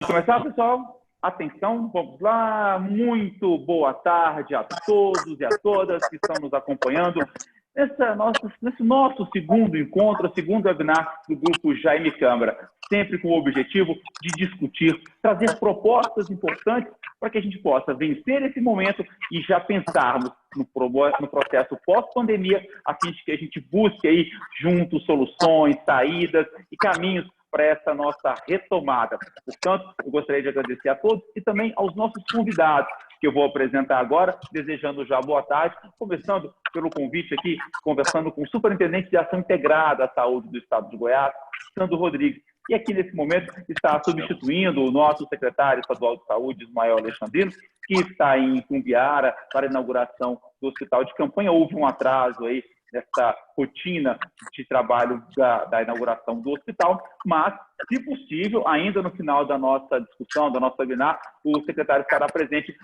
Começar, pessoal? Atenção, vamos lá. Muito boa tarde a todos e a todas que estão nos acompanhando nesse nosso segundo encontro, segundo webinar do Grupo Jaime Câmara, sempre com o objetivo de discutir, trazer propostas importantes para que a gente possa vencer esse momento e já pensarmos no processo pós-pandemia, a fim de que a gente busque aí juntos soluções, saídas e caminhos para essa nossa retomada. Portanto, eu gostaria de agradecer a todos e também aos nossos convidados, que eu vou apresentar agora, desejando já boa tarde, começando pelo convite aqui, conversando com o Superintendente de Ação Integrada à Saúde do Estado de Goiás, Sandro Rodrigues, e aqui nesse momento está substituindo o nosso secretário estadual de Saúde, Ismael Alexandrino, que está em Cumbiara para a inauguração do hospital de campanha. Houve um atraso aí nessa rotina de trabalho da inauguração do hospital, mas, se possível, ainda no final da nossa discussão, da nossa webinar, o secretário estará presente.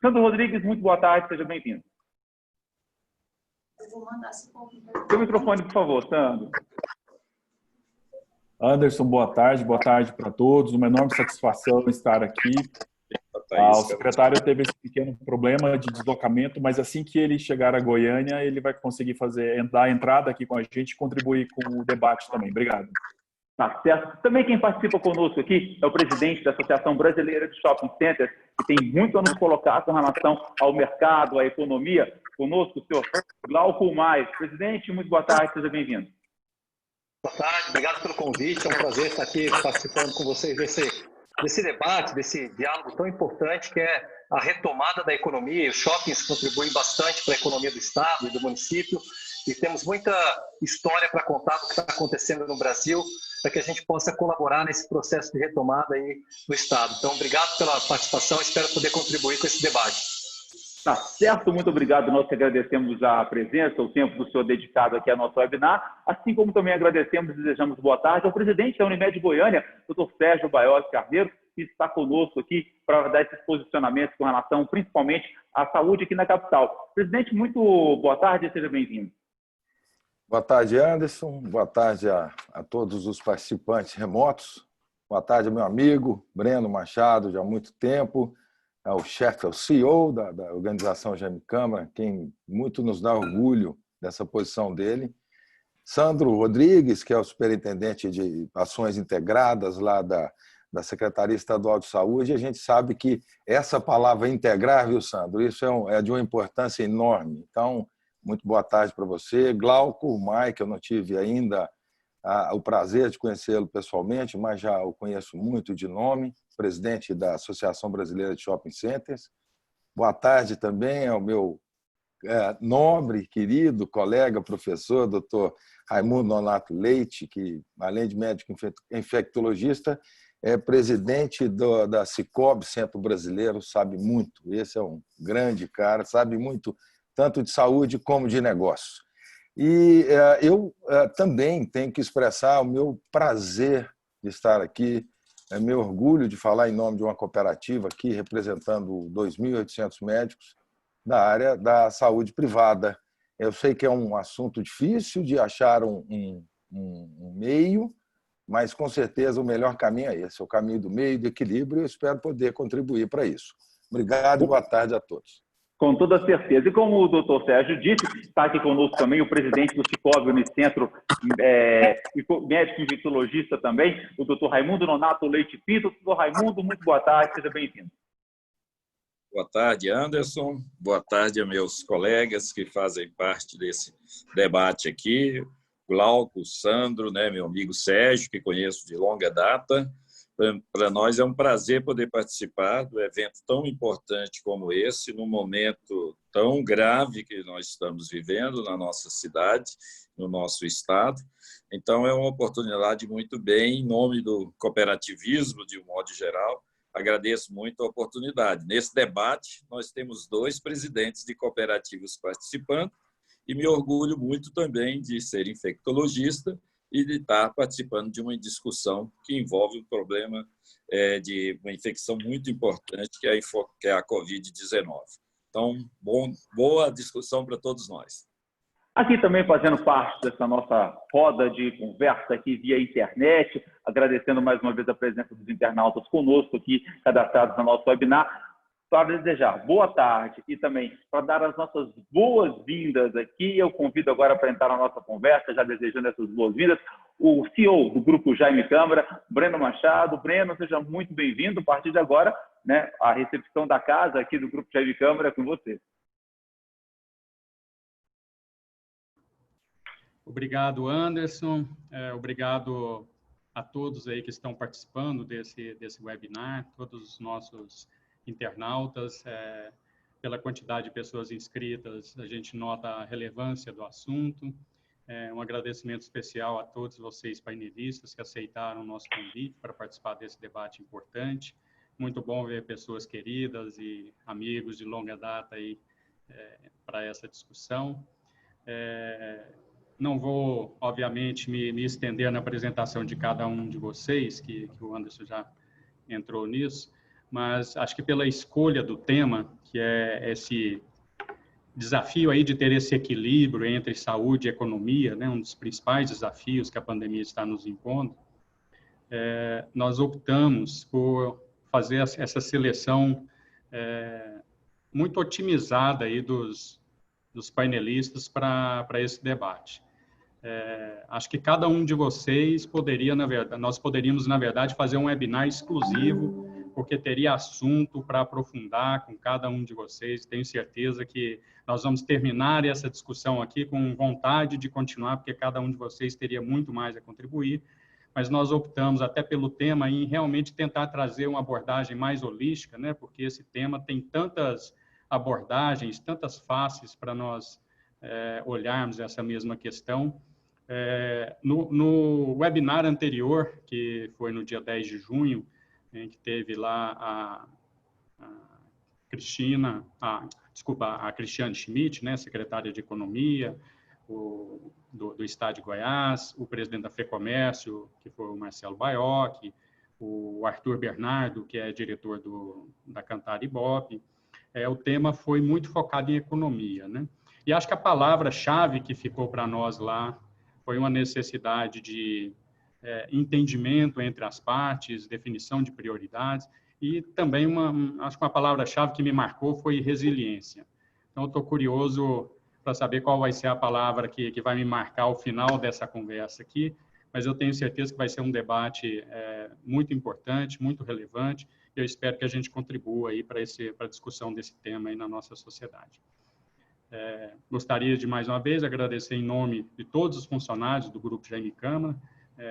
Sandro Rodrigues, muito boa tarde, seja bem-vindo. Eu vou mandar esse pouco. Seu microfone, por favor, Sandro. Anderson, boa tarde para todos. Uma enorme satisfação estar aqui. O secretário teve esse pequeno problema de deslocamento, mas assim que ele chegar a Goiânia, ele vai conseguir dar a entrada aqui com a gente e contribuir com o debate também. Obrigado. Tá certo. Também quem participa conosco aqui é o presidente da Associação Brasileira de Shopping Centers, que tem muito a nos colocar com relação ao mercado, à economia. Conosco, o senhor Glauco Maia. Presidente, muito boa tarde, seja bem-vindo. Boa tarde, obrigado pelo convite. É um prazer estar aqui participando com vocês desse debate, desse diálogo tão importante que é a retomada da economia. Os shoppings contribuem bastante para a economia do estado e do município e temos muita história para contar do que está acontecendo no Brasil para que a gente possa colaborar nesse processo de retomada aí no estado. Então, obrigado pela participação, espero poder contribuir com esse debate. Tá certo, muito obrigado. Nós que agradecemos a presença, o tempo do senhor dedicado aqui ao nosso webinar, assim como também agradecemos e desejamos boa tarde ao presidente da Unimed Goiânia, Dr. Sérgio Baiocchi Carneiro, que está conosco aqui para dar esses posicionamentos com relação, principalmente, à saúde aqui na capital. Presidente, muito boa tarde e seja bem-vindo. Boa tarde, Anderson. Boa tarde a todos os participantes remotos. Boa tarde, meu amigo Breno Machado, já há muito tempo. É o chefe, é o CEO da organização Jaime Câmara, quem muito nos dá orgulho dessa posição dele. Sandro Rodrigues, que é o superintendente de ações integradas lá da Secretaria Estadual de Saúde. A gente sabe que essa palavra integrar, viu, Sandro, isso é de uma importância enorme. Então, muito boa tarde para você. Glauco Maia, que eu não tive ainda o prazer de conhecê-lo pessoalmente, mas já o conheço muito de nome, presidente da Associação Brasileira de Shopping Centers. Boa tarde também ao meu nobre, querido colega, professor, doutor Raimundo Nonato Leite, que, além de médico infectologista, é presidente da Cicobi, Centro Brasileiro, sabe muito. Esse é um grande cara, sabe muito tanto de saúde como de negócio. E eu também tenho que expressar o meu prazer de estar aqui, meu orgulho de falar em nome de uma cooperativa aqui, representando 2.800 médicos da área da saúde privada. Eu sei que é um assunto difícil de achar um meio, mas com certeza o melhor caminho é esse, o caminho do meio, do equilíbrio, e eu espero poder contribuir para isso. Obrigado e boa tarde a todos. Com toda certeza. E como o doutor Sérgio disse, está aqui conosco também o presidente do Cicobi Unicentro, médico infectologista também, o doutor Raimundo Nonato Leite Pinto. Doutor Raimundo, muito boa tarde, seja bem-vindo. Boa tarde, Anderson. Boa tarde a meus colegas que fazem parte desse debate aqui. Glauco, Sandro, meu amigo Sérgio, que conheço de longa data. Para nós é um prazer poder participar do evento tão importante como esse, num momento tão grave que nós estamos vivendo na nossa cidade, no nosso estado. Então, é uma oportunidade muito bem, em nome do cooperativismo, de um modo geral. Agradeço muito a oportunidade. Nesse debate, nós temos 2 presidentes de cooperativas participando e me orgulho muito também de ser infectologista e de estar participando de uma discussão que envolve um problema de uma infecção muito importante, que é a Covid-19. Então, boa discussão para todos nós. Aqui também fazendo parte dessa nossa roda de conversa aqui via internet, agradecendo mais uma vez a presença dos internautas conosco aqui, cadastrados no nosso webinar, para desejar boa tarde e também para dar as nossas boas-vindas aqui. Eu convido agora para entrar na nossa conversa, já desejando essas boas-vindas, o CEO do Grupo Jaime Câmara, Breno Machado. Breno, seja muito bem-vindo. A partir de agora, né, a recepção da casa aqui do Grupo Jaime Câmara é com você. Obrigado, Anderson. Obrigado a todos aí que estão participando desse webinar, todos os nossos internautas. Pela quantidade de pessoas inscritas, a gente nota a relevância do assunto. Um agradecimento especial a todos vocês painelistas que aceitaram o nosso convite para participar desse debate importante. Muito bom ver pessoas queridas e amigos de longa data aí para essa discussão. Não vou, obviamente, me estender na apresentação de cada um de vocês, que o Anderson já entrou nisso, mas acho que pela escolha do tema, que é esse desafio aí de ter esse equilíbrio entre saúde e economia, né, um dos principais desafios que a pandemia está nos impondo, nós optamos por fazer essa seleção muito otimizada aí dos painelistas para esse debate. Acho que cada um de vocês nós poderíamos, na verdade, fazer um webinar exclusivo, porque teria assunto para aprofundar com cada um de vocês. Tenho certeza que nós vamos terminar essa discussão aqui com vontade de continuar, porque cada um de vocês teria muito mais a contribuir, mas nós optamos até pelo tema em realmente tentar trazer uma abordagem mais holística, né? Porque esse tema tem tantas abordagens, tantas faces para nós olharmos essa mesma questão. No webinar anterior, que foi no dia 10 de junho, em que teve lá a Cristiane Schmidt, né, secretária de Economia do Estado de Goiás, o presidente da FEComércio, que foi o Marcelo Baiocchi, o Arthur Bernardo, que é diretor da Cantar Ibope. O tema foi muito focado em economia, né? E acho que a palavra-chave que ficou para nós lá foi uma necessidade de entendimento entre as partes, definição de prioridades, e também acho que uma palavra-chave que me marcou foi resiliência. Então, eu estou curioso para saber qual vai ser a palavra que vai me marcar ao final dessa conversa aqui, mas eu tenho certeza que vai ser um debate muito importante, muito relevante, e eu espero que a gente contribua aí para a discussão desse tema aí na nossa sociedade. Gostaria de, mais uma vez, agradecer em nome de todos os funcionários do Grupo Jaime Câmara,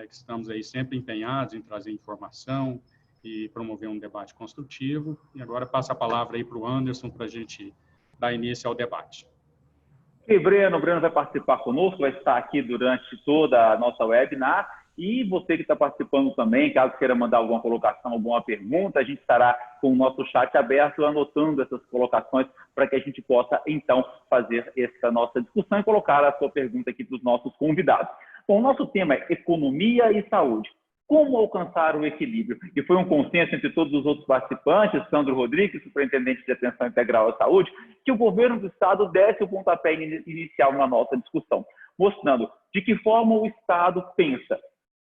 que estamos aí sempre empenhados em trazer informação e promover um debate construtivo. E agora passo a palavra aí para o Anderson para a gente dar início ao debate. E Breno vai participar conosco, vai estar aqui durante toda a nossa webinar. E você que está participando também, caso queira mandar alguma colocação, alguma pergunta, a gente estará com o nosso chat aberto, anotando essas colocações para que a gente possa, então, fazer essa nossa discussão e colocar a sua pergunta aqui para os nossos convidados. Bom, o nosso tema é economia e saúde. Como alcançar o equilíbrio? E foi um consenso entre todos os outros participantes, Sandro Rodrigues, superintendente de atenção integral à saúde, que o governo do Estado desse o pontapé inicial na nossa discussão, mostrando de que forma o Estado pensa.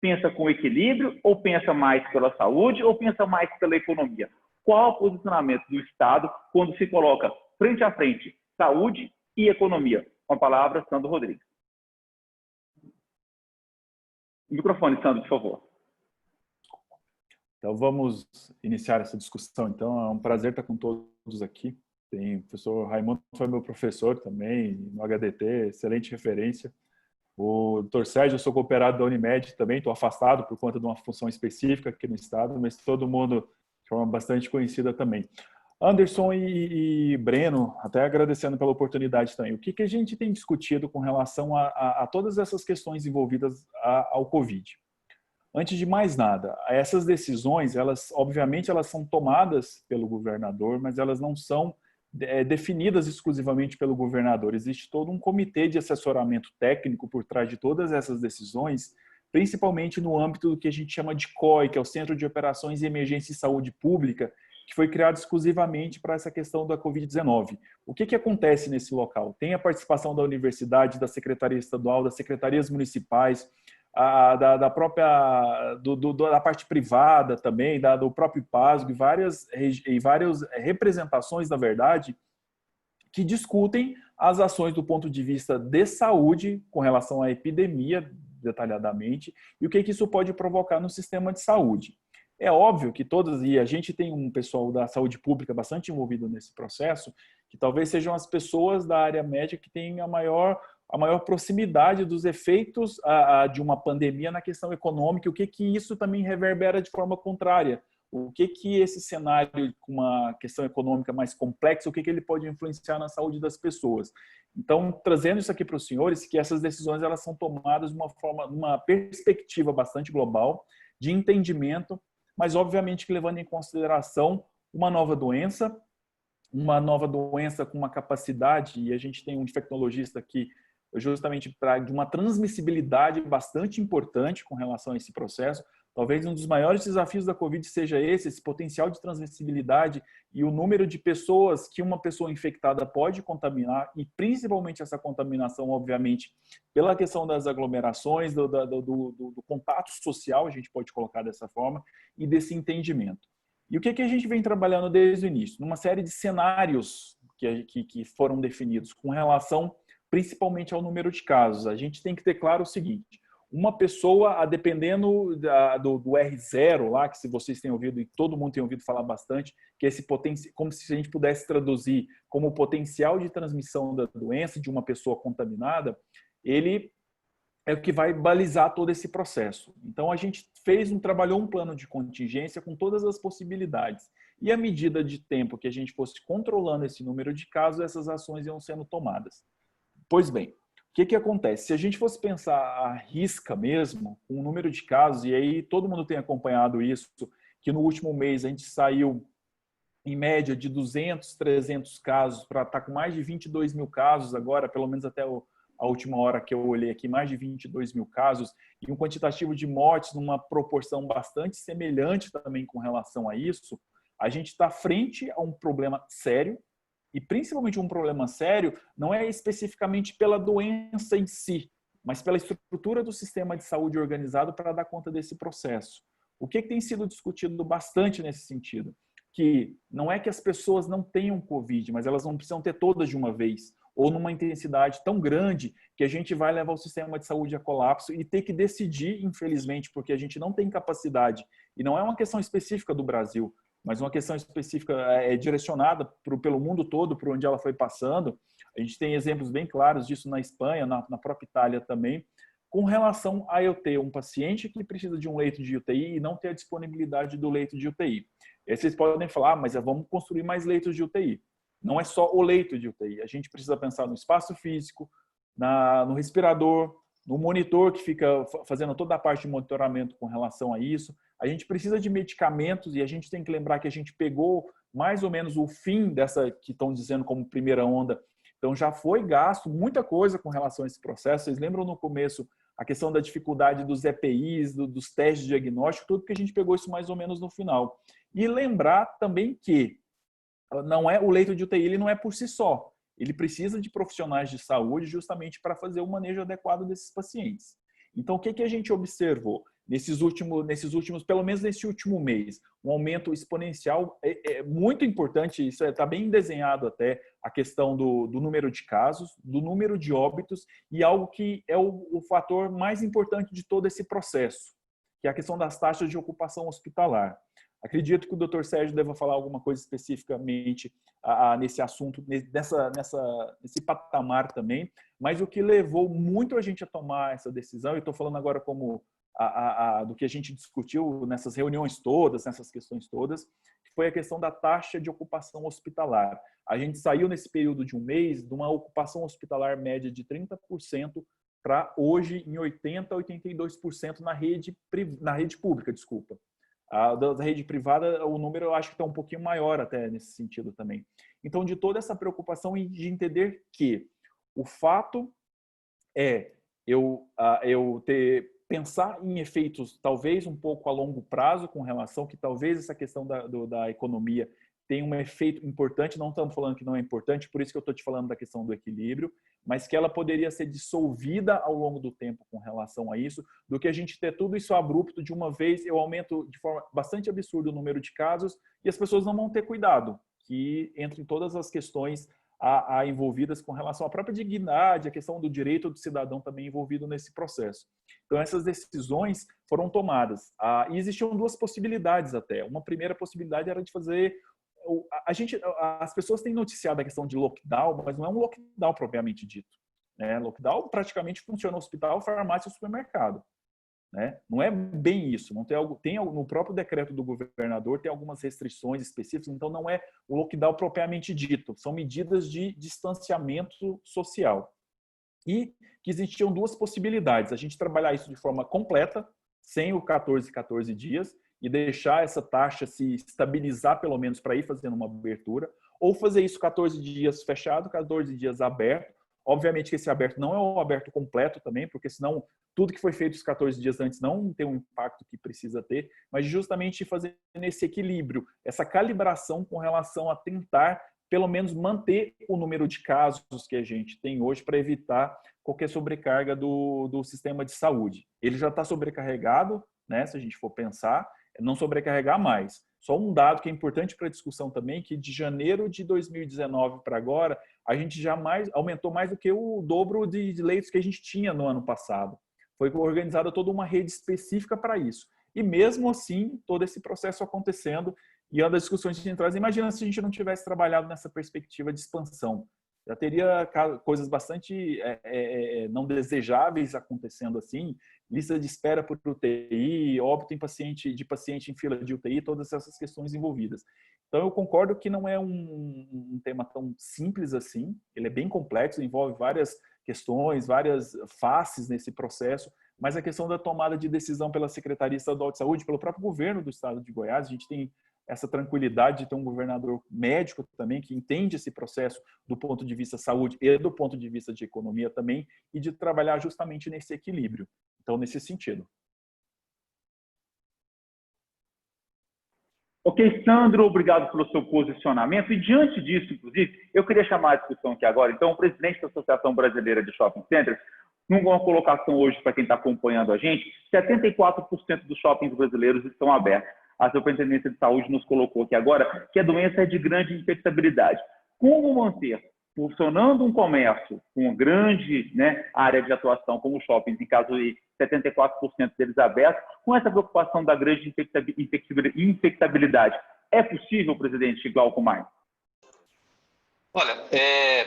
Pensa com equilíbrio, ou pensa mais pela saúde, ou pensa mais pela economia? Qual o posicionamento do Estado quando se coloca frente a frente saúde e economia? Com a palavra, Sandro Rodrigues. Microfone, Sandro, por favor. Então, vamos iniciar essa discussão. Então, é um prazer estar com todos aqui. Tem o professor Raimundo, foi meu professor também, no HDT, excelente referência. O Dr. Sérgio, eu sou cooperado da Unimed também, estou afastado por conta de uma função específica aqui no estado, mas todo mundo de forma bastante conhecida também. Anderson e Breno, até agradecendo pela oportunidade também. O que a gente tem discutido com relação a todas essas questões envolvidas ao Covid? Antes de mais nada, essas decisões, obviamente, elas são tomadas pelo governador, mas elas não são definidas exclusivamente pelo governador. Existe todo um comitê de assessoramento técnico por trás de todas essas decisões, principalmente no âmbito do que a gente chama de COI, que é o Centro de Operações e Emergência e Saúde Pública, que foi criado exclusivamente para essa questão da Covid-19. O que acontece nesse local? Tem a participação da universidade, da Secretaria Estadual, das secretarias municipais, da própria da parte privada também, do próprio IPASGO e várias representações, na verdade, que discutem as ações do ponto de vista de saúde com relação à epidemia, detalhadamente, e o que isso pode provocar no sistema de saúde. É óbvio que e a gente tem um pessoal da saúde pública bastante envolvido nesse processo, que talvez sejam as pessoas da área médica que têm a maior proximidade dos efeitos de uma pandemia na questão econômica, o que isso também reverbera de forma contrária. O que esse cenário com uma questão econômica mais complexa, o que ele pode influenciar na saúde das pessoas. Então, trazendo isso aqui para os senhores, que essas decisões elas são tomadas de uma perspectiva bastante global, de entendimento, mas obviamente que levando em consideração uma nova doença com uma capacidade, e a gente tem um infectologista aqui justamente de uma transmissibilidade bastante importante com relação a esse processo. Talvez um dos maiores desafios da Covid seja esse potencial de transmissibilidade e o número de pessoas que uma pessoa infectada pode contaminar, e principalmente essa contaminação, obviamente, pela questão das aglomerações, do contato social, a gente pode colocar dessa forma, e desse entendimento. E o que a gente vem trabalhando desde o início? Numa série de cenários que foram definidos com relação principalmente ao número de casos. A gente tem que ter claro o seguinte: uma pessoa, dependendo do R0 lá, que se vocês têm ouvido, e todo mundo tem ouvido falar bastante, que esse potencial, como se a gente pudesse traduzir como o potencial de transmissão da doença de uma pessoa contaminada, ele é o que vai balizar todo esse processo. Então, a gente trabalhou um plano de contingência com todas as possibilidades. E à medida de tempo que a gente fosse controlando esse número de casos, essas ações iam sendo tomadas. Pois bem, o que acontece? Se a gente fosse pensar à risca mesmo, com o número de casos, e aí todo mundo tem acompanhado isso, que no último mês a gente saiu em média de 200, 300 casos para estar com mais de 22 mil casos agora, pelo menos até a última hora que eu olhei aqui, mais de 22 mil casos, e um quantitativo de mortes numa proporção bastante semelhante também com relação a isso, a gente está frente a um problema sério. E principalmente um problema sério não é especificamente pela doença em si, mas pela estrutura do sistema de saúde organizado para dar conta desse processo. O que tem sido discutido bastante nesse sentido? Que não é que as pessoas não tenham Covid, mas elas não precisam ter todas de uma vez, ou numa intensidade tão grande que a gente vai levar o sistema de saúde a colapso e ter que decidir, infelizmente, porque a gente não tem capacidade, e não é uma questão específica do Brasil, mas uma questão específica direcionada pelo mundo todo, por onde ela foi passando. A gente tem exemplos bem claros disso na Espanha, na própria Itália também, com relação a eu ter um paciente que precisa de um leito de UTI e não ter a disponibilidade do leito de UTI. E aí vocês podem falar, mas vamos construir mais leitos de UTI. Não é só o leito de UTI, a gente precisa pensar no espaço físico, no respirador, no monitor que fica fazendo toda a parte de monitoramento com relação a isso. A gente precisa de medicamentos e a gente tem que lembrar que a gente pegou mais ou menos o fim dessa que estão dizendo como primeira onda. Então já foi gasto muita coisa com relação a esse processo. Vocês lembram no começo a questão da dificuldade dos EPIs, dos testes de diagnóstico, tudo que a gente pegou isso mais ou menos no final. E lembrar também que o leito de UTI ele não é por si só. Ele precisa de profissionais de saúde justamente para fazer o manejo adequado desses pacientes. Então, o que a gente observou? Nesses últimos, pelo menos nesse último mês, um aumento exponencial é muito importante, isso está bem desenhado até, a questão do número de casos, do número de óbitos, e algo que é o fator mais importante de todo esse processo, que é a questão das taxas de ocupação hospitalar. Acredito que o Dr. Sérgio deva falar alguma coisa especificamente nesse assunto, nesse patamar também, mas o que levou muito a gente a tomar essa decisão, e estou falando agora como do que a gente discutiu nessas reuniões todas, nessas questões todas, que foi a questão da taxa de ocupação hospitalar. A gente saiu nesse período de um mês de uma ocupação hospitalar média de 30% para hoje em 80% a 82% na rede pública, desculpa. Da rede privada, o número eu acho que está um pouquinho maior até nesse sentido também. Então, de toda essa preocupação e de entender que o fato é eu ter pensar em efeitos talvez um pouco a longo prazo com relação que talvez essa questão da economia tenha um efeito importante, não estamos falando que não é importante, por isso que eu estou te falando da questão do equilíbrio, mas que ela poderia ser dissolvida ao longo do tempo com relação a isso, do que a gente ter tudo isso abrupto de uma vez, eu aumento de forma bastante absurda o número de casos e as pessoas não vão ter cuidado, que entre todas as questões envolvidas com relação à própria dignidade, a questão do direito do cidadão também envolvido nesse processo. Então, essas decisões foram tomadas. E existiam duas possibilidades até. Uma primeira possibilidade era de fazer... As pessoas têm noticiado a questão de lockdown, mas não é um lockdown propriamente dito. Né? Lockdown praticamente funciona no hospital, farmácia e supermercado. Né? Não é bem isso. Não tem no próprio decreto do governador tem algumas restrições específicas, então não é o lockdown propriamente dito. São medidas de distanciamento social. E que existiam duas possibilidades. A gente trabalhar isso de forma completa, sem o 14 dias, e deixar essa taxa se estabilizar pelo menos para ir fazendo uma abertura, ou fazer isso 14 dias fechado, 14 dias aberto. Obviamente que esse aberto não é o aberto completo também, porque senão tudo que foi feito os 14 dias antes não tem o impacto que precisa ter, mas justamente fazer esse equilíbrio, essa calibração com relação a tentar pelo menos manter o número de casos que a gente tem hoje para evitar qualquer sobrecarga do sistema de saúde. Ele já está sobrecarregado, né, se a gente for pensar, não sobrecarregar mais. Só um dado que é importante para a discussão também, que de janeiro de 2019 para agora, a gente aumentou mais do que o dobro de leitos que a gente tinha no ano passado. Foi organizada toda uma rede específica para isso. E mesmo assim, todo esse processo acontecendo, e uma das discussões que a gente traz, imagina se a gente não tivesse trabalhado nessa perspectiva de expansão. Já teria coisas bastante não desejáveis acontecendo assim, lista de espera por UTI, óbito de paciente em fila de UTI, todas essas questões envolvidas. Então, eu concordo que não é um tema tão simples assim, ele é bem complexo, envolve várias questões, várias faces nesse processo, mas a questão da tomada de decisão pela Secretaria Estadual de Saúde, pelo próprio governo do estado de Goiás, a gente tem essa tranquilidade de ter um governador médico também, que entende esse processo do ponto de vista saúde e do ponto de vista de economia também, e de trabalhar justamente nesse equilíbrio. Então, nesse sentido. Ok, Sandro, obrigado pelo seu posicionamento. E diante disso, inclusive, eu queria chamar a discussão aqui agora, então, o presidente da Associação Brasileira de Shopping Centers, numa colocação hoje para quem está acompanhando a gente, 74% dos shoppings brasileiros estão abertos. A Superintendência de Saúde nos colocou aqui agora que a doença é de grande infectabilidade. Como manter funcionando um comércio com uma grande área de atuação, como os shoppings, em caso de 74% deles abertos, com essa preocupação da grande infectabilidade? É possível, presidente Glauco Maia? Olha,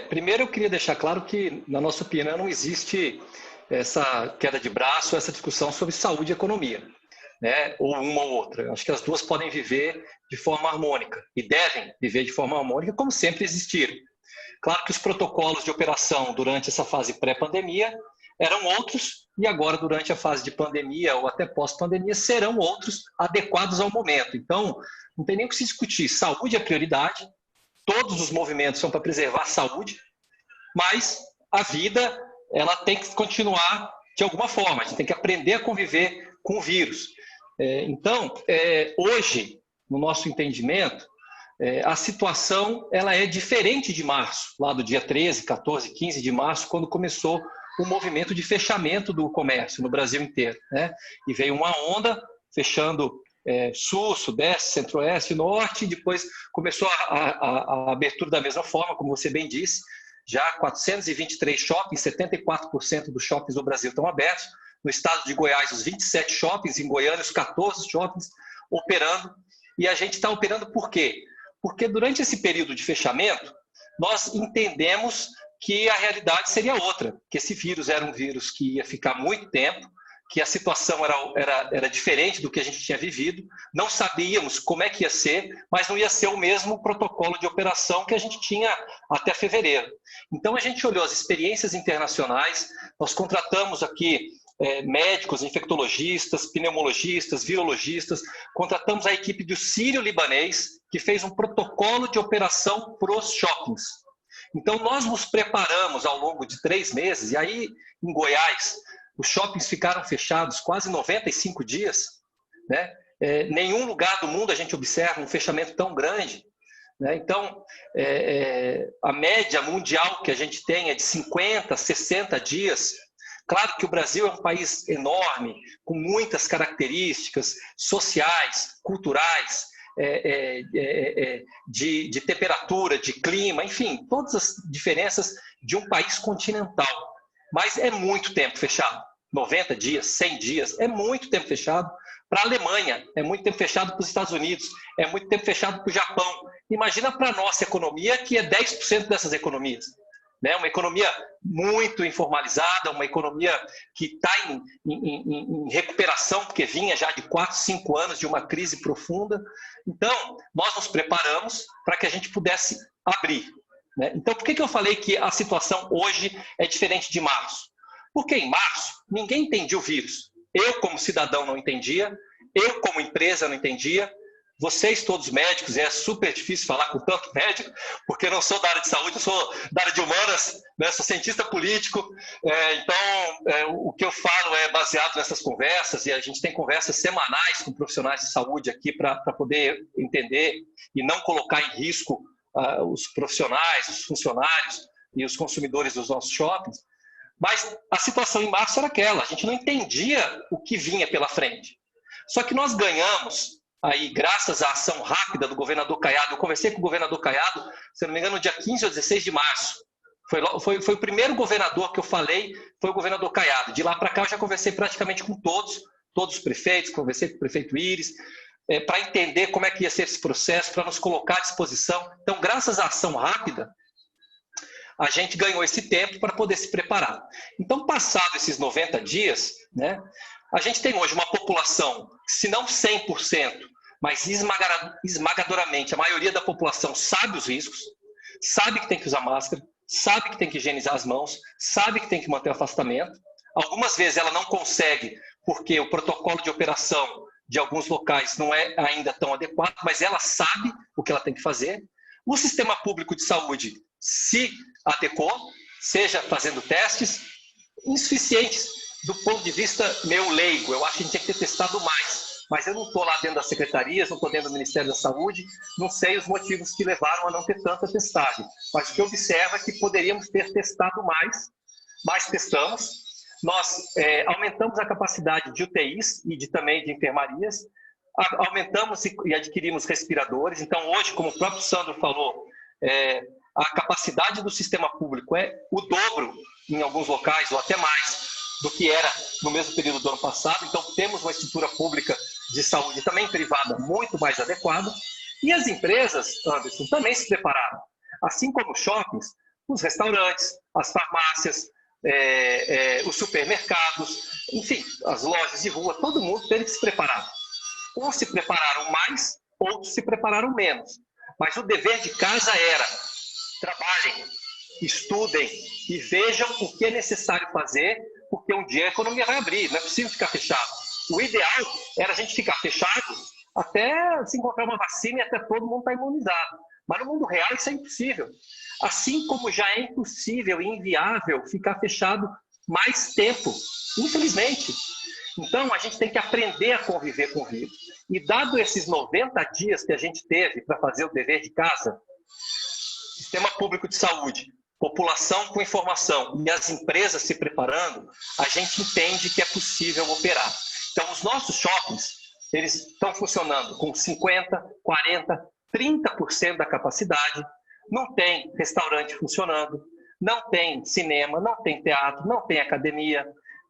primeiro eu queria deixar claro que, na nossa opinião, não existe essa queda de braço, essa discussão sobre saúde e economia. Né, ou uma ou outra. Acho que as duas podem viver de forma harmônica e devem viver de forma harmônica, como sempre existiram. Claro que os protocolos de operação durante essa fase pré-pandemia eram outros e agora, durante a fase de pandemia ou até pós-pandemia, serão outros adequados ao momento. Então, não tem nem o que se discutir. Saúde é prioridade, todos os movimentos são para preservar a saúde, mas a vida ela tem que continuar de alguma forma. A gente tem que aprender a conviver com o vírus. Então, hoje, no nosso entendimento, a situação ela é diferente de março, lá do dia 13, 14, 15 de março, quando começou o movimento de fechamento do comércio no Brasil inteiro. Né? E veio uma onda fechando sul, sudeste, centro-oeste, norte, e depois começou a abertura da mesma forma, como você bem disse, já 423 shoppings, 74% dos shoppings do Brasil estão abertos. No estado de Goiás, os 27 shoppings, em Goiânia, os 14 shoppings operando. E a gente está operando por quê? Porque durante esse período de fechamento, nós entendemos que a realidade seria outra, que esse vírus era um vírus que ia ficar muito tempo, que a situação era diferente do que a gente tinha vivido, não sabíamos como é que ia ser, mas não ia ser o mesmo protocolo de operação que a gente tinha até fevereiro. Então a gente olhou as experiências internacionais, nós contratamos aqui médicos, infectologistas, pneumologistas, virologistas, contratamos a equipe do Sírio-Libanês, que fez um protocolo de operação para os shoppings. Então, nós nos preparamos ao longo de 3 meses, e aí, em Goiás, os shoppings ficaram fechados quase 95 dias, né? Nenhum lugar do mundo a gente observa um fechamento tão grande, né? Então, a média mundial que a gente tem é de 50, 60 dias. Claro que o Brasil é um país enorme, com muitas características sociais, culturais, de temperatura, de clima, enfim, todas as diferenças de um país continental. Mas é muito tempo fechado. 90 dias, 100 dias, é muito tempo fechado para a Alemanha, é muito tempo fechado para os Estados Unidos, é muito tempo fechado para o Japão. Imagina para a nossa economia, que é 10% dessas economias. Né? Uma economia muito informalizada, uma economia que está em recuperação, porque vinha já de 4, 5 anos de uma crise profunda. Então, nós nos preparamos para que a gente pudesse abrir. Né? Então, por que eu falei que a situação hoje é diferente de março? Porque em março, ninguém entendia o vírus. Eu, como cidadão, não entendia. Eu, como empresa, não entendia. Vocês, todos médicos, é super difícil falar com tanto médico, porque eu não sou da área de saúde, eu sou da área de humanas, né? Sou cientista político. Então, o que eu falo é baseado nessas conversas, e a gente tem conversas semanais com profissionais de saúde aqui para poder entender e não colocar em risco os profissionais, os funcionários e os consumidores dos nossos shoppings. Mas a situação em março era aquela, a gente não entendia o que vinha pela frente. Só que nós ganhamos, aí, graças à ação rápida do governador Caiado. Eu conversei com o governador Caiado, se não me engano, no dia 15 ou 16 de março. Foi o primeiro governador que eu falei, foi o governador Caiado. De lá para cá eu já conversei praticamente com todos os prefeitos, conversei com o prefeito Íris, para entender como é que ia ser esse processo, para nos colocar à disposição. Então, graças à ação rápida, a gente ganhou esse tempo para poder se preparar. Então, passados esses 90 dias, né, a gente tem hoje uma população, se não 100%, mas esmagadoramente, a maioria da população sabe os riscos, sabe que tem que usar máscara, sabe que tem que higienizar as mãos, sabe que tem que manter o afastamento. Algumas vezes ela não consegue, porque o protocolo de operação de alguns locais não é ainda tão adequado, mas ela sabe o que ela tem que fazer. O sistema público de saúde se adequou, seja fazendo testes insuficientes do ponto de vista meu leigo. Eu acho que a gente tinha que ter testado mais, mas eu não estou lá dentro das secretarias, não estou dentro do Ministério da Saúde, não sei os motivos que levaram a não ter tanta testagem, mas o que eu observo é que poderíamos ter testado mais, mas testamos. Nós aumentamos a capacidade de UTIs e também de enfermarias, aumentamos e adquirimos respiradores. Então, hoje, como o próprio Sandro falou, a capacidade do sistema público é o dobro em alguns locais, ou até mais, do que era no mesmo período do ano passado. Então, temos uma estrutura pública de saúde, também privada, muito mais adequada. E as empresas, Anderson, também se prepararam. Assim como os shoppings, os restaurantes, as farmácias, os supermercados, enfim, as lojas de rua, todo mundo teve que se preparar. Ou se prepararam mais, outros se prepararam menos. Mas o dever de casa era: trabalhem, estudem e vejam o que é necessário fazer, porque um dia a economia vai abrir, não é possível ficar fechado. O ideal era a gente ficar fechado até se encontrar uma vacina e até todo mundo estar imunizado. Mas no mundo real isso é impossível. Assim como já é impossível e inviável ficar fechado mais tempo, infelizmente. Então, a gente tem que aprender a conviver com o vírus. E dado esses 90 dias que a gente teve para fazer o dever de casa, sistema público de saúde, população com informação e as empresas se preparando, a gente entende que é possível operar. Então, os nossos shoppings, eles estão funcionando com 50%, 40%, 30% da capacidade. Não tem restaurante funcionando, não tem cinema, não tem teatro, não tem academia.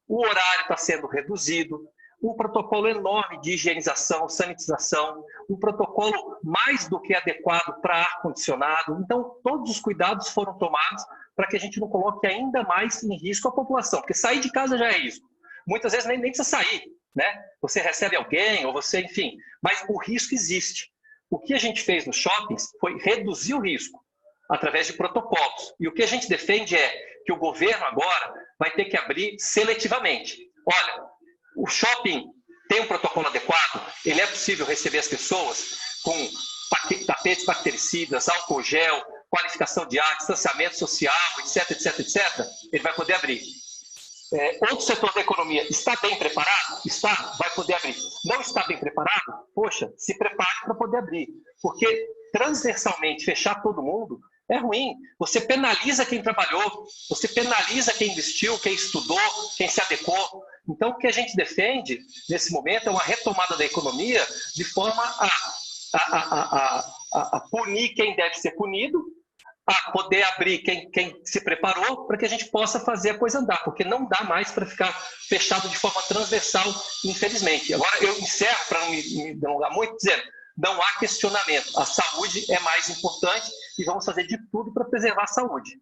O horário está sendo reduzido, um protocolo enorme de higienização, sanitização, um protocolo mais do que adequado para ar-condicionado. Então, todos os cuidados foram tomados para que a gente não coloque ainda mais em risco a população, porque sair de casa já é risco. Muitas vezes nem precisa sair, né? Você recebe alguém, ou você, enfim, mas o risco existe. O que a gente fez nos shoppings foi reduzir o risco através de protocolos. E o que a gente defende é que o governo agora vai ter que abrir seletivamente. Olha, o shopping tem um protocolo adequado, ele é possível receber as pessoas com tapetes bactericidas, álcool gel, qualificação de ar, distanciamento social, etc, etc, etc. Ele vai poder abrir. Outro setor da economia está bem preparado? Está? Vai poder abrir. Não está bem preparado? Poxa, se prepare para poder abrir. Porque transversalmente fechar todo mundo é ruim. Você penaliza quem trabalhou, você penaliza quem investiu, quem estudou, quem se adequou. Então, o que a gente defende nesse momento é uma retomada da economia de forma a punir quem deve ser punido, a poder abrir quem se preparou para que a gente possa fazer a coisa andar, porque não dá mais para ficar fechado de forma transversal, infelizmente. Agora, eu encerro, para não me delongar muito, dizendo, não há questionamento, a saúde é mais importante e vamos fazer de tudo para preservar a saúde.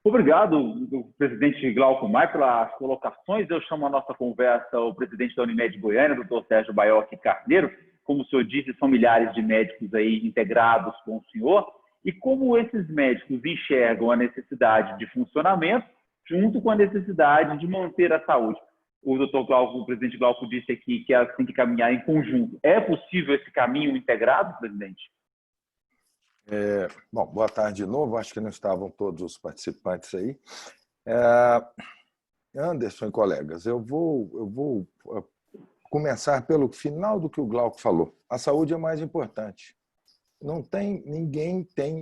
Obrigado, presidente Glauco Maia, pelas colocações. Eu chamo a nossa conversa o presidente da Unimed Goiânia, doutor Sérgio Baiocchi Carneiro. Como o senhor disse, são milhares de médicos aí integrados com o senhor. E como esses médicos enxergam a necessidade de funcionamento junto com a necessidade de manter a saúde? O doutor Glauco, o presidente Glauco disse aqui que elas têm que caminhar em conjunto. É possível esse caminho integrado, presidente? Bom, boa tarde de novo. Acho que não estavam todos os participantes aí. Anderson e colegas, eu vou começar pelo final do que o Glauco falou. A saúde é mais importante. Não tem,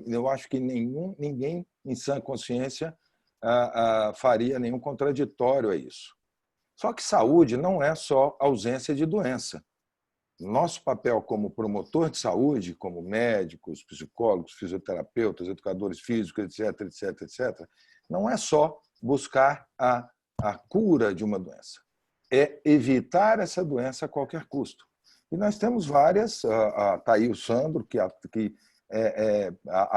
eu acho que ninguém em sã consciência faria nenhum contraditório a isso. Só que saúde não é só ausência de doença. Nosso papel como promotor de saúde, como médicos, psicólogos, fisioterapeutas, educadores físicos, etc., etc., etc., não é só buscar a cura de uma doença. É evitar essa doença a qualquer custo. E nós temos várias, está aí o Sandro, que a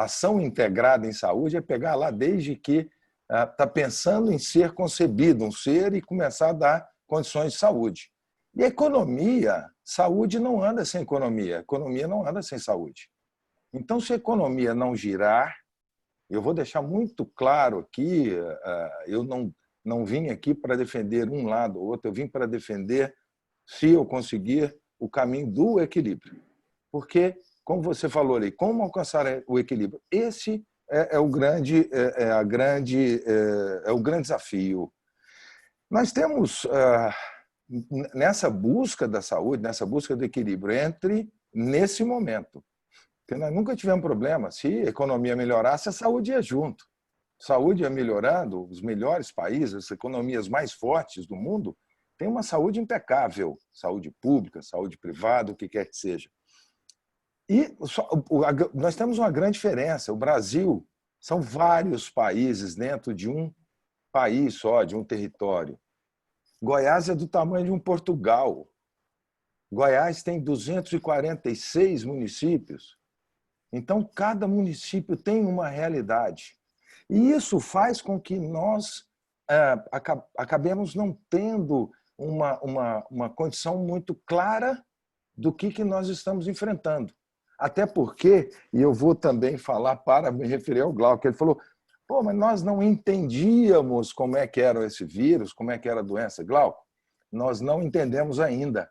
ação integrada em saúde é pegar lá desde que está pensando em ser concebido, um ser, e começar a dar condições de saúde. E a economia, saúde não anda sem economia, economia não anda sem saúde. Então, se a economia não girar, eu vou deixar muito claro aqui, eu não vim aqui para defender um lado ou outro, eu vim para defender, se eu conseguir, o caminho do equilíbrio. Porque, como você falou ali, como alcançar o equilíbrio? Esse é o grande desafio. Nós temos, nessa busca da saúde, nessa busca do equilíbrio, nesse momento. Porque nós nunca tivemos problema. Se a economia melhorasse, a saúde ia junto. Saúde ia melhorando, os melhores países, as economias mais fortes do mundo, têm uma saúde impecável. Saúde pública, saúde privada, o que quer que seja. E nós temos uma grande diferença. O Brasil são vários países dentro de um país só, de um território. Goiás é do tamanho de um Portugal. Goiás tem 246 municípios. Então, cada município tem uma realidade. E isso faz com que nós acabemos não tendo uma condição muito clara do que nós estamos enfrentando. Até porque, e eu vou também falar para me referir ao Glauco, ele falou, mas nós não entendíamos como é que era esse vírus, como é que era a doença. Glauco, nós não entendemos ainda.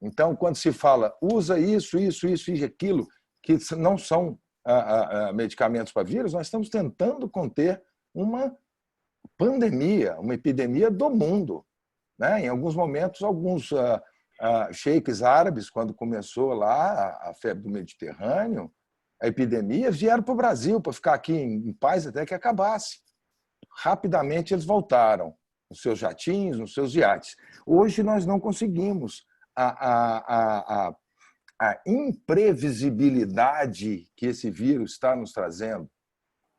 Então, quando se fala, usa isso e aquilo, que não são medicamentos para vírus, nós estamos tentando conter uma pandemia, uma epidemia do mundo. Né? Em alguns momentos, alguns sheiks árabes, quando começou lá a febre do Mediterrâneo, a epidemia, vieram para o Brasil para ficar aqui em paz até que acabasse. Rapidamente eles voltaram nos seus jatinhos, nos seus iates. Hoje nós não conseguimos. A imprevisibilidade que esse vírus está nos trazendo,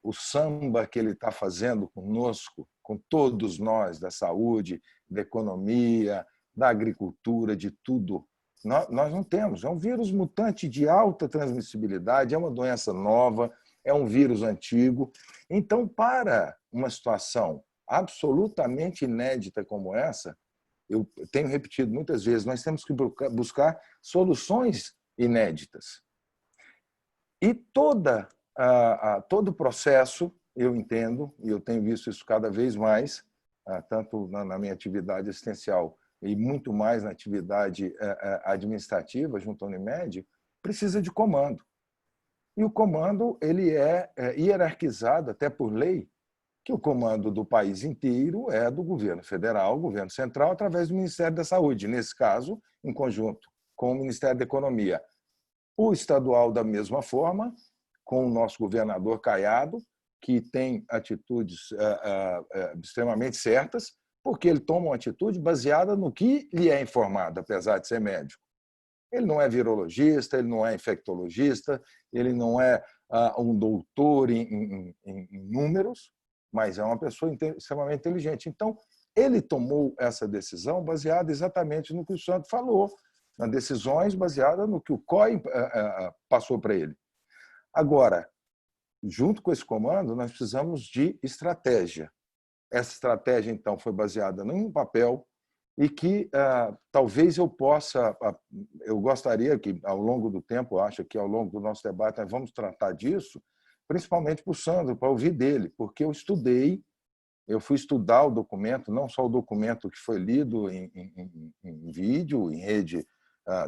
o samba que ele está fazendo conosco, com todos nós, da saúde, da economia, da agricultura, de tudo, nós não temos. É um vírus mutante de alta transmissibilidade, é uma doença nova, é um vírus antigo. Então, para uma situação absolutamente inédita como essa, eu tenho repetido muitas vezes, nós temos que buscar soluções inéditas. E todo o processo, eu entendo, e eu tenho visto isso cada vez mais, tanto na minha atividade assistencial e muito mais na atividade administrativa junto à Unimed, precisa de comando. E o comando ele é hierarquizado, até por lei, que o comando do país inteiro é do governo federal, governo central, através do Ministério da Saúde, nesse caso, em conjunto com o Ministério da Economia. O estadual, da mesma forma, com o nosso governador Caiado, que tem atitudes extremamente certas, porque ele toma uma atitude baseada no que lhe é informado, apesar de ser médico. Ele não é virologista, ele não é infectologista, ele não é um doutor em números, mas é uma pessoa extremamente inteligente. Então, ele tomou essa decisão baseada exatamente no que o Sandro falou, nas decisões baseadas no que o COI passou para ele. Agora, junto com esse comando, nós precisamos de estratégia. Essa estratégia, então, foi baseada em um papel e que talvez eu gostaria que, ao longo do tempo, eu acho que ao longo do nosso debate, nós vamos tratar disso, principalmente para o Sandro, para ouvir dele, porque eu fui estudar o documento, não só o documento que foi lido em vídeo, em rede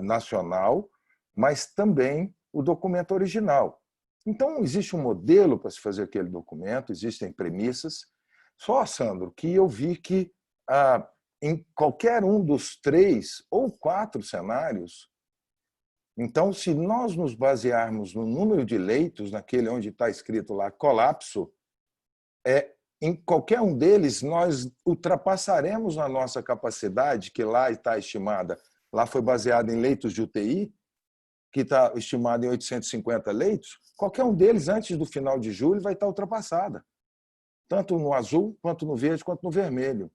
nacional, mas também o documento original. Então, existe um modelo para se fazer aquele documento, existem premissas. Só, Sandro, que eu vi que em qualquer um dos 3 ou 4 cenários, então, se nós nos basearmos no número de leitos, naquele onde está escrito lá colapso, em qualquer um deles, nós ultrapassaremos a nossa capacidade, que lá está estimada, lá foi baseada em leitos de UTI, que está estimada em 850 leitos, qualquer um deles, antes do final de julho, vai estar ultrapassada. Tanto no azul, quanto no verde, quanto no vermelho.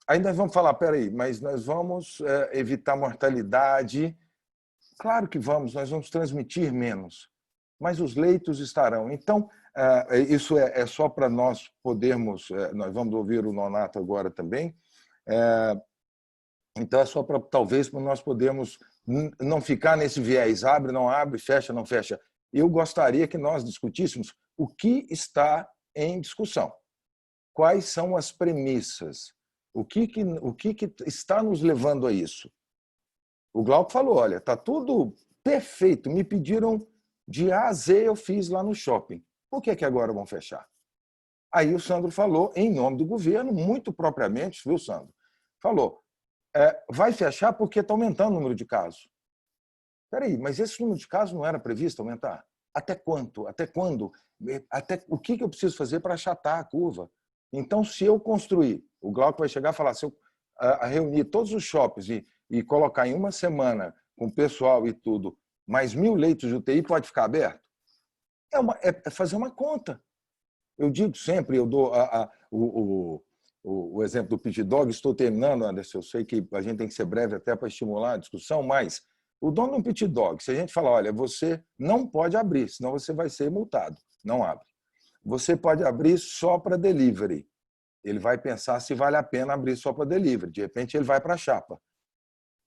Aí nós vamos falar, peraí, mas nós vamos evitar mortalidade? Claro que vamos, nós vamos transmitir menos, mas os leitos estarão. Então, isso é só para nós podermos, nós vamos ouvir o Nonato agora também, então é só para, talvez, para nós podermos não ficar nesse viés, abre, não abre, fecha, não fecha. Eu gostaria que nós discutíssemos o que está em discussão, quais são as premissas, o que está nos levando a isso. O Glauco falou, olha, está tudo perfeito, me pediram de A a Z, eu fiz lá no shopping. Por que agora vão fechar? Aí o Sandro falou, em nome do governo, muito propriamente, viu, Sandro? Falou, vai fechar porque está aumentando o número de casos. Espera aí, mas esse número de casos não era previsto aumentar? Até quanto? Até quando? O que eu preciso fazer para achatar a curva? Então, se eu construir, o Glauco vai chegar e falar, se eu reunir todos os shoppings e colocar em uma semana com o pessoal e tudo, mais 1.000 leitos de UTI, pode ficar aberto? É fazer uma conta. Eu digo sempre, eu dou o exemplo do pit dog, estou terminando, Anderson, eu sei que a gente tem que ser breve até para estimular a discussão, mas o dono de um pit dog, se a gente falar, olha, você não pode abrir, senão você vai ser multado, não abre. Você pode abrir só para delivery. Ele vai pensar se vale a pena abrir só para delivery. De repente, ele vai para a chapa.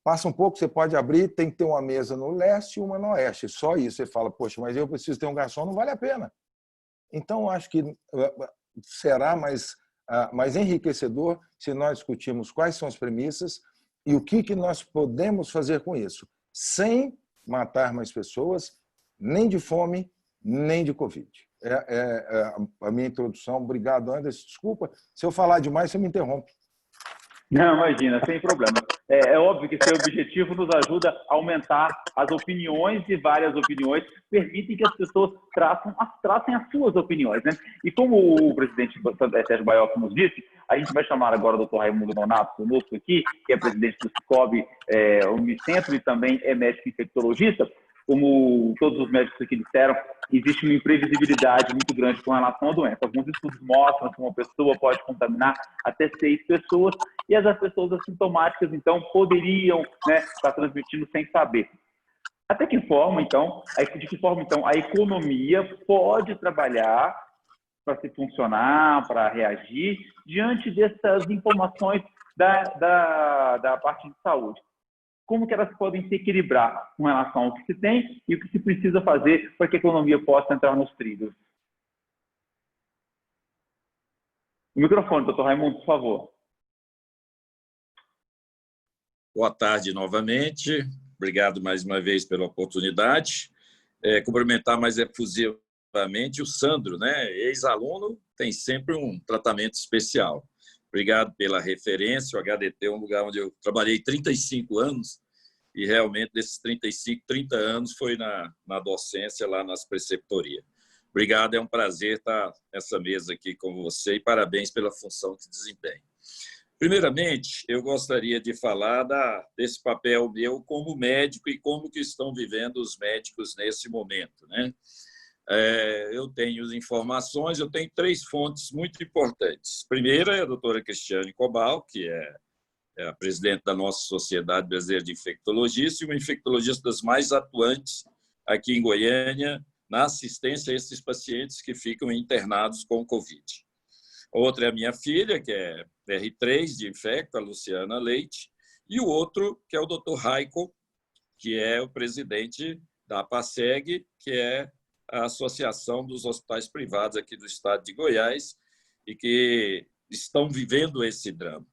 Passa um pouco, você pode abrir, tem que ter uma mesa no leste e uma no oeste. Só isso. Você fala, poxa, mas eu preciso ter um garçom, não vale a pena. Então, acho que será mais enriquecedor se nós discutirmos quais são as premissas e o que nós podemos fazer com isso, sem matar mais pessoas, nem de fome, nem de Covid. A minha introdução. Obrigado, Anderson. Desculpa, se eu falar demais, você me interrompe. Não, imagina, sem problema. É óbvio que esse objetivo nos ajuda a aumentar as opiniões, e várias opiniões permitem que as pessoas tracem as suas opiniões, né? E como o presidente Sérgio Baiocchi nos disse, a gente vai chamar agora o Dr. Raimundo Nonato conosco aqui, que é presidente do Cicobi Unicentro e também é médico infectologista. Como todos os médicos aqui disseram, existe uma imprevisibilidade muito grande com relação à doença. Alguns estudos mostram que uma pessoa pode contaminar até 6 pessoas e as pessoas assintomáticas, então, poderiam estar transmitindo sem saber. De que forma, então, a economia pode trabalhar para se funcionar, para reagir, diante dessas informações da parte de saúde? Como que elas podem se equilibrar com relação ao que se tem e o que se precisa fazer para que a economia possa entrar nos trilhos? O microfone, doutor Raimundo, por favor. Boa tarde novamente. Obrigado mais uma vez pela oportunidade. Cumprimentar mais efusivamente o Sandro, né? Ex-aluno tem sempre um tratamento especial. Obrigado pela referência. O HDT é um lugar onde eu trabalhei 35 anos e realmente desses 35, 30 anos foi na docência lá nas preceptorias. Obrigado, é um prazer estar nessa mesa aqui com você e parabéns pela função que desempenha. Primeiramente, eu gostaria de falar desse papel meu como médico e como que estão vivendo os médicos nesse momento, né? Eu tenho informações, eu tenho 3 fontes muito importantes. Primeira é a doutora Cristiane Cobal, que é a presidente da nossa Sociedade Brasileira de Infectologistas e uma infectologista das mais atuantes aqui em Goiânia na assistência a esses pacientes que ficam internados com Covid. Outra é a minha filha, que é R3 de infecto, a Luciana Leite, e o outro, que é o Dr. Raico, que é o presidente da APASEG, que é a Associação dos Hospitais Privados aqui do estado de Goiás e que estão vivendo esse drama.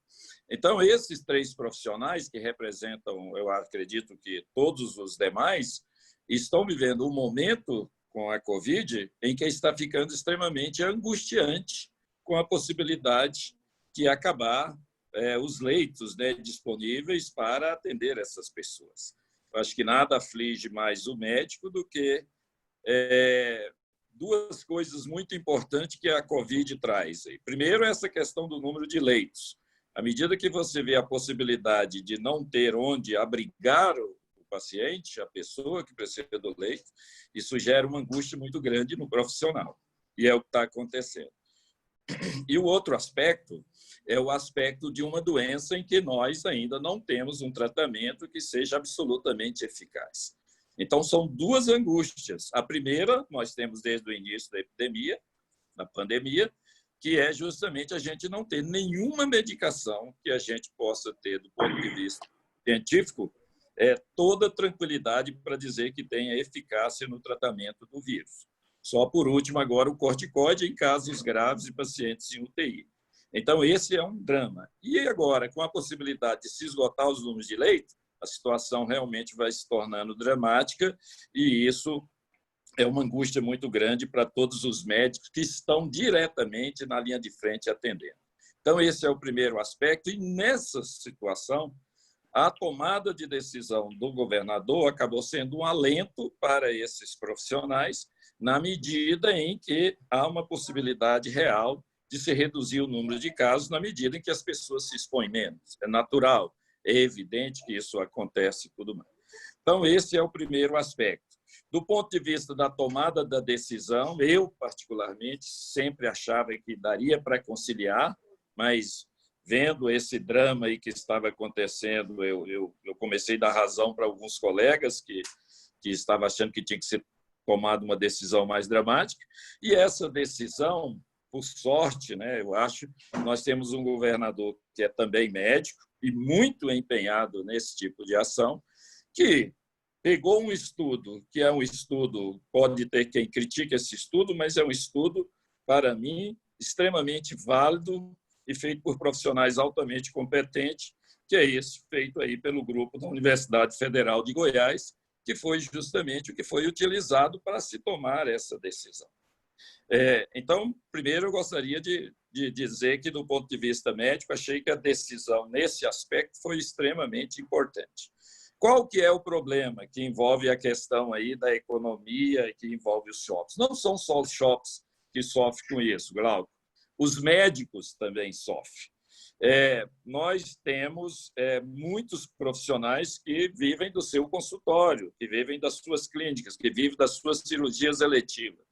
Então, esses 3 profissionais que representam, eu acredito que todos os demais, estão vivendo um momento com a Covid em que está ficando extremamente angustiante com a possibilidade de acabar os leitos, né, disponíveis para atender essas pessoas. Eu acho que nada aflige mais o médico do que 2 coisas muito importantes que a Covid traz. Primeiro, essa questão do número de leitos. À medida que você vê a possibilidade de não ter onde abrigar o paciente, a pessoa que precisa do leito, isso gera uma angústia muito grande no profissional. E é o que está acontecendo. E o outro aspecto é o aspecto de uma doença em que nós ainda não temos um tratamento que seja absolutamente eficaz. Então, são 2 angústias. A primeira, nós temos desde o início da epidemia, da pandemia, que é justamente a gente não ter nenhuma medicação que a gente possa ter, do ponto de vista científico, toda tranquilidade para dizer que tenha eficácia no tratamento do vírus. Só por último, agora, o corticoide em casos graves de pacientes em UTI. Então, esse é um drama. E agora, com a possibilidade de se esgotar os números de leito, a situação realmente vai se tornando dramática e isso é uma angústia muito grande para todos os médicos que estão diretamente na linha de frente atendendo. Então, esse é o primeiro aspecto e, nessa situação, a tomada de decisão do governador acabou sendo um alento para esses profissionais, na medida em que há uma possibilidade real de se reduzir o número de casos, na medida em que as pessoas se expõem menos. É natural, é evidente que isso acontece e tudo mais. Então, esse é o primeiro aspecto. Do ponto de vista da tomada da decisão, eu, particularmente, sempre achava que daria para conciliar, mas vendo esse drama aí que estava acontecendo, eu comecei a dar razão para alguns colegas que estavam achando que tinha que ser tomada uma decisão mais dramática. E essa decisão, por sorte, né, eu acho, nós temos um governador que é também médico e muito empenhado nesse tipo de ação, que pegou um estudo, que é um estudo, pode ter quem critique esse estudo, mas é um estudo, para mim, extremamente válido e feito por profissionais altamente competentes, que é esse feito aí pelo grupo da Universidade Federal de Goiás, que foi justamente o que foi utilizado para se tomar essa decisão. Então, primeiro, eu gostaria de dizer que, do ponto de vista médico, achei que a decisão nesse aspecto foi extremamente importante. Qual que é o problema que envolve a questão aí da economia e que envolve os shoppings? Não são só os shoppings que sofrem com isso, Glauco. Os médicos também sofrem. Nós temos muitos profissionais que vivem do seu consultório, que vivem das suas clínicas, que vivem das suas cirurgias eletivas.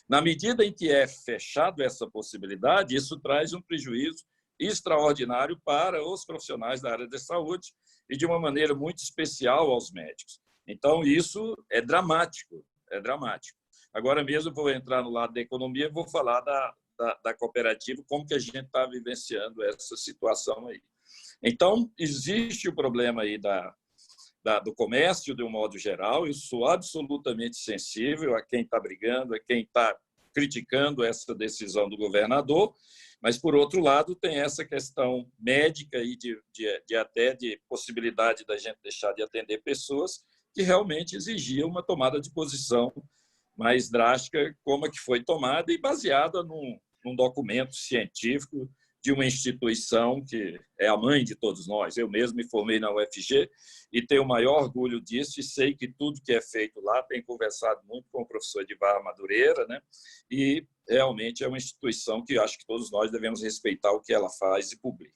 Na medida em que é fechado essa possibilidade, isso traz um prejuízo extraordinário para os profissionais da área de saúde e, de uma maneira muito especial, aos médicos. Então, isso é dramático, é dramático. Agora mesmo, vou entrar no lado da economia e vou falar da cooperativa, como que a gente está vivenciando essa situação aí. Então, existe o problema aí do comércio, de um modo geral. Eu sou absolutamente sensível a quem está brigando, a quem está criticando essa decisão do governador, mas, por outro lado, tem essa questão médica e até de possibilidade da gente deixar de atender pessoas que realmente exigiam uma tomada de posição mais drástica, como a que foi tomada e baseada num num documento científico de uma instituição que é a mãe de todos nós. Eu mesmo me formei na UFG e tenho o maior orgulho disso, e sei que tudo que é feito lá, tenho conversado muito com o professor Edivar Madureira, né? E realmente é uma instituição que acho que todos nós devemos respeitar o que ela faz e publica.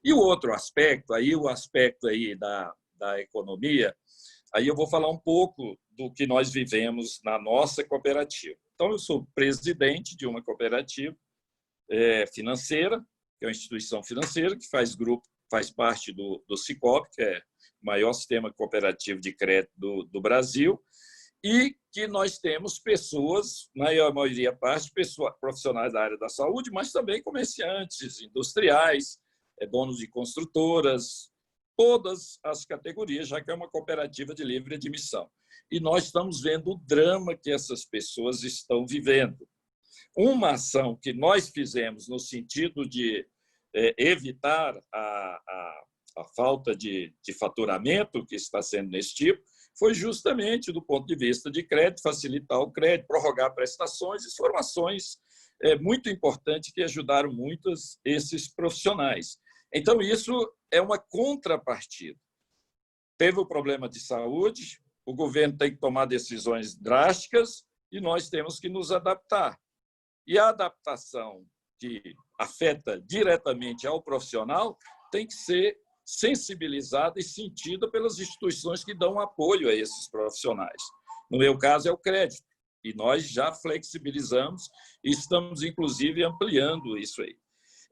E o outro aspecto, o aspecto aí da economia, aí eu vou falar um pouco do que nós vivemos na nossa cooperativa. Então, eu sou presidente de uma cooperativa financeira, que é uma instituição financeira que faz parte do Sicob, que é o maior sistema cooperativo de crédito do Brasil, e que nós temos pessoas, na maioria profissionais da área da saúde, mas também comerciantes, industriais, donos de construtoras, todas as categorias, já que é uma cooperativa de livre admissão. E nós estamos vendo o drama que essas pessoas estão vivendo. Uma ação que nós fizemos no sentido de evitar a falta de faturamento que está sendo nesse tipo foi justamente do ponto de vista de crédito, facilitar o crédito, prorrogar prestações, informações muito importantes que ajudaram muito esses profissionais. Então, isso é uma contrapartida. Teve o problema de saúde, o governo tem que tomar decisões drásticas e nós temos que nos adaptar. E a adaptação que afeta diretamente ao profissional tem que ser sensibilizada e sentida pelas instituições que dão apoio a esses profissionais. No meu caso, é o crédito. E nós já flexibilizamos e estamos, inclusive, ampliando isso aí.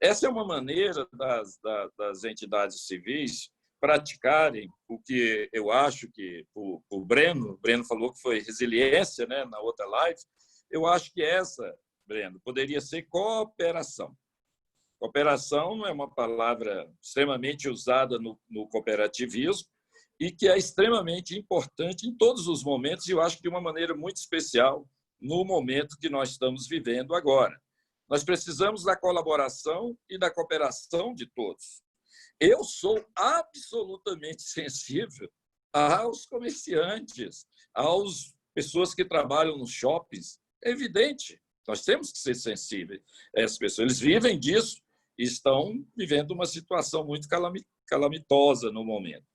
Essa é uma maneira das entidades civis praticarem o que eu acho que o Breno falou que foi resiliência, né, na outra live. Eu acho que essa, Breno, poderia ser cooperação. Cooperação não é uma palavra extremamente usada no cooperativismo e que é extremamente importante em todos os momentos, e eu acho que de uma maneira muito especial no momento que nós estamos vivendo agora. Nós precisamos da colaboração e da cooperação de todos. Eu sou absolutamente sensível aos comerciantes, às pessoas que trabalham nos shoppings. É evidente, nós temos que ser sensíveis a essas pessoas. Eles vivem disso e estão vivendo uma situação muito calamitosa no momento.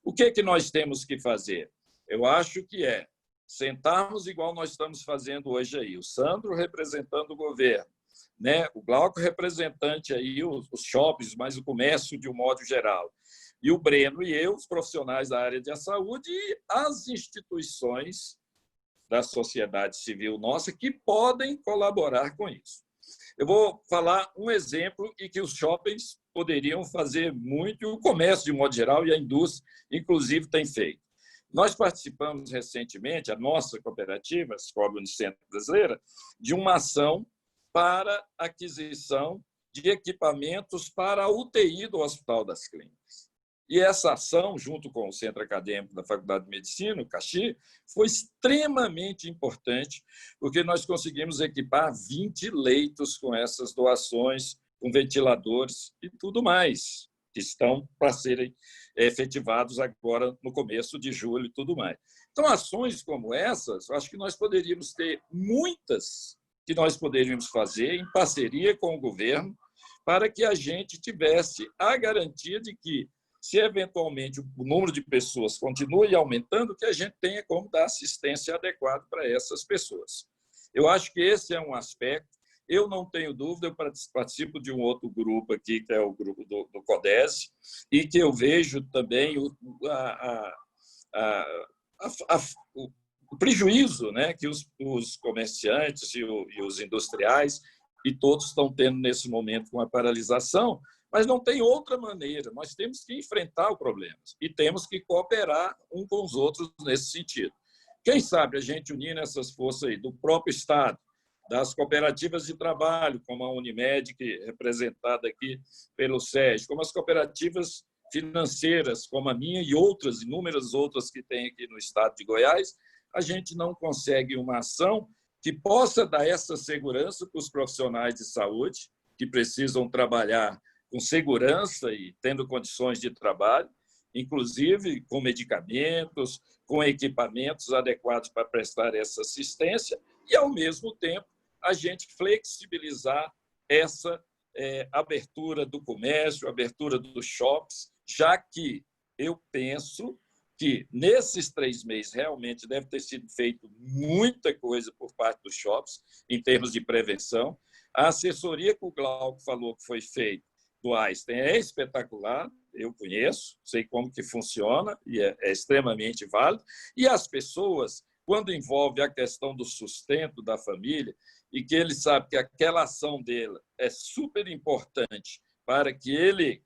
O que é que nós temos que fazer? Eu acho que é sentarmos igual nós estamos fazendo hoje aí. O Sandro representando o governo, né? O Glauco representante aí os shoppings, mas o comércio de um modo geral. E o Breno e eu, os profissionais da área da saúde e as instituições da sociedade civil nossa que podem colaborar com isso. Eu vou falar um exemplo em que os shoppings poderiam fazer muito, e o comércio de modo geral e a indústria, inclusive, tem feito. Nós participamos recentemente, a nossa cooperativa, a Sicob Unicentro Brasileira, de uma ação para aquisição de equipamentos para a UTI do Hospital das Clínicas. E essa ação, junto com o Centro Acadêmico da Faculdade de Medicina, o CAXI, foi extremamente importante, porque nós conseguimos equipar 20 leitos com essas doações, com ventiladores e tudo mais, que estão para serem efetivados agora no começo de julho e tudo mais. Então, ações como essas, eu acho que nós poderíamos ter muitas que nós poderíamos fazer em parceria com o governo para que a gente tivesse a garantia de que, se eventualmente o número de pessoas continue aumentando, que a gente tenha como dar assistência adequada para essas pessoas. Eu acho que esse é um aspecto. Eu não tenho dúvida, eu participo de um outro grupo aqui, que é o grupo do CODESE, e que eu vejo também o prejuízo, né, que os comerciantes e os industriais e todos estão tendo nesse momento com a paralisação, mas não tem outra maneira. Nós temos que enfrentar o problema e temos que cooperar uns com os outros nesse sentido. Quem sabe a gente unir essas forças aí do próprio Estado, das cooperativas de trabalho, como a Unimed, que é representada aqui pelo SES, como as cooperativas financeiras, como a minha e outras, inúmeras outras que tem aqui no estado de Goiás, a gente não consegue uma ação que possa dar essa segurança para os profissionais de saúde, que precisam trabalhar com segurança e tendo condições de trabalho, inclusive com medicamentos, com equipamentos adequados para prestar essa assistência e, ao mesmo tempo, a gente flexibilizar essa abertura do comércio, abertura dos shops, já que eu penso que nesses 3 meses realmente deve ter sido feito muita coisa por parte dos shops em termos de prevenção. A assessoria que o Glauco falou que foi feita do Einstein é espetacular, eu conheço, sei como que funciona e é extremamente válido. E as pessoas, quando envolve a questão do sustento da família e que ele sabe que aquela ação dele é super importante para que ele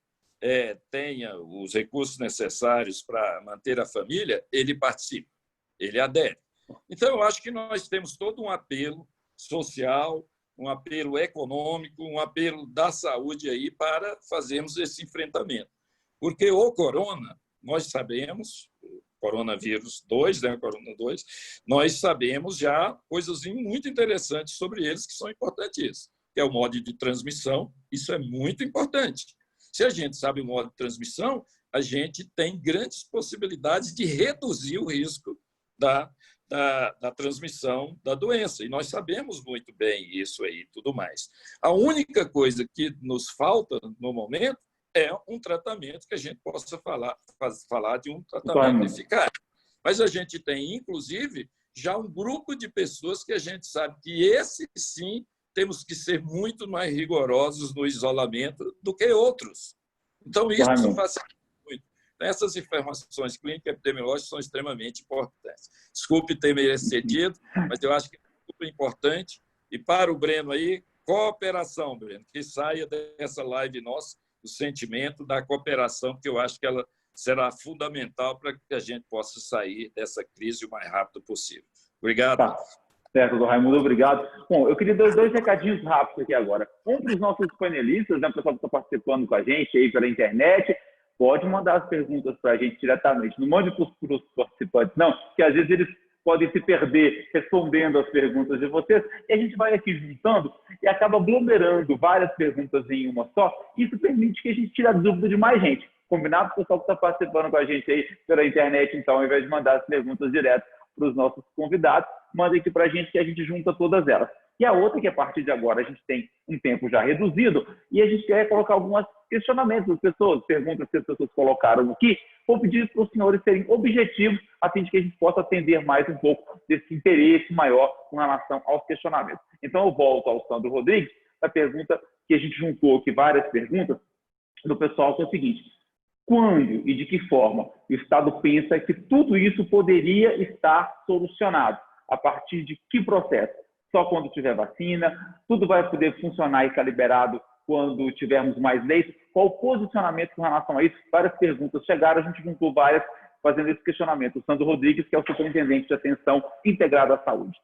tenha os recursos necessários para manter a família, ele participa, ele adere. Então, eu acho que nós temos todo um apelo social, um apelo econômico, um apelo da saúde aí para fazermos esse enfrentamento. Porque o corona, nós sabemos, coronavírus 2, né, corona 2, nós sabemos já coisas muito interessantes sobre eles que são importantíssimas, que é o modo de transmissão, isso é muito importante. Se a gente sabe o modo de transmissão, a gente tem grandes possibilidades de reduzir o risco da transmissão da doença. E nós sabemos muito bem isso aí e tudo mais. A única coisa que nos falta no momento é um tratamento que a gente possa falar de um tratamento eficaz. Mas a gente tem, inclusive, já um grupo de pessoas que a gente sabe que esse sim temos que ser muito mais rigorosos no isolamento do que outros. Então, isso facilita muito. Essas informações clínicas e epidemiológicas são extremamente importantes. Desculpe ter me excedido, mas eu acho que é super importante. E para o Breno aí, cooperação, Breno, que saia dessa live nossa o sentimento da cooperação, que eu acho que ela será fundamental para que a gente possa sair dessa crise o mais rápido possível. Obrigado. Tá. Certo, doutor Raimundo, obrigado. Bom, eu queria dar 2 recadinhos rápidos aqui agora. Um para os nossos panelistas, né, o pessoal que está participando com a gente aí pela internet, pode mandar as perguntas para a gente diretamente. Não mande para os participantes, não, que às vezes eles podem se perder respondendo as perguntas de vocês, e a gente vai aqui juntando e acaba aglomerando várias perguntas em uma só. Isso permite que a gente tire a dúvida de mais gente. Combinado com o pessoal que está participando com a gente aí pela internet, então, ao invés de mandar as perguntas direto para os nossos convidados, mandem aqui para a gente que a gente junta todas elas. E a outra que, a partir de agora, a gente tem um tempo já reduzido e a gente quer colocar alguns questionamentos das pessoas, perguntas que as pessoas colocaram aqui. Vou pedir para os senhores serem objetivos, a fim de que a gente possa atender mais um pouco desse interesse maior com relação aos questionamentos. Então, eu volto ao Sandro Rodrigues, a pergunta que a gente juntou aqui, várias perguntas do pessoal, que é o seguinte: quando e de que forma o Estado pensa que tudo isso poderia estar solucionado? A partir de que processo? Só quando tiver vacina? Tudo vai poder funcionar e ficar liberado quando tivermos mais leis? Qual o posicionamento com relação a isso? Várias perguntas chegaram, a gente juntou várias fazendo esse questionamento. O Sandro Rodrigues, que é o superintendente de atenção integrada à saúde.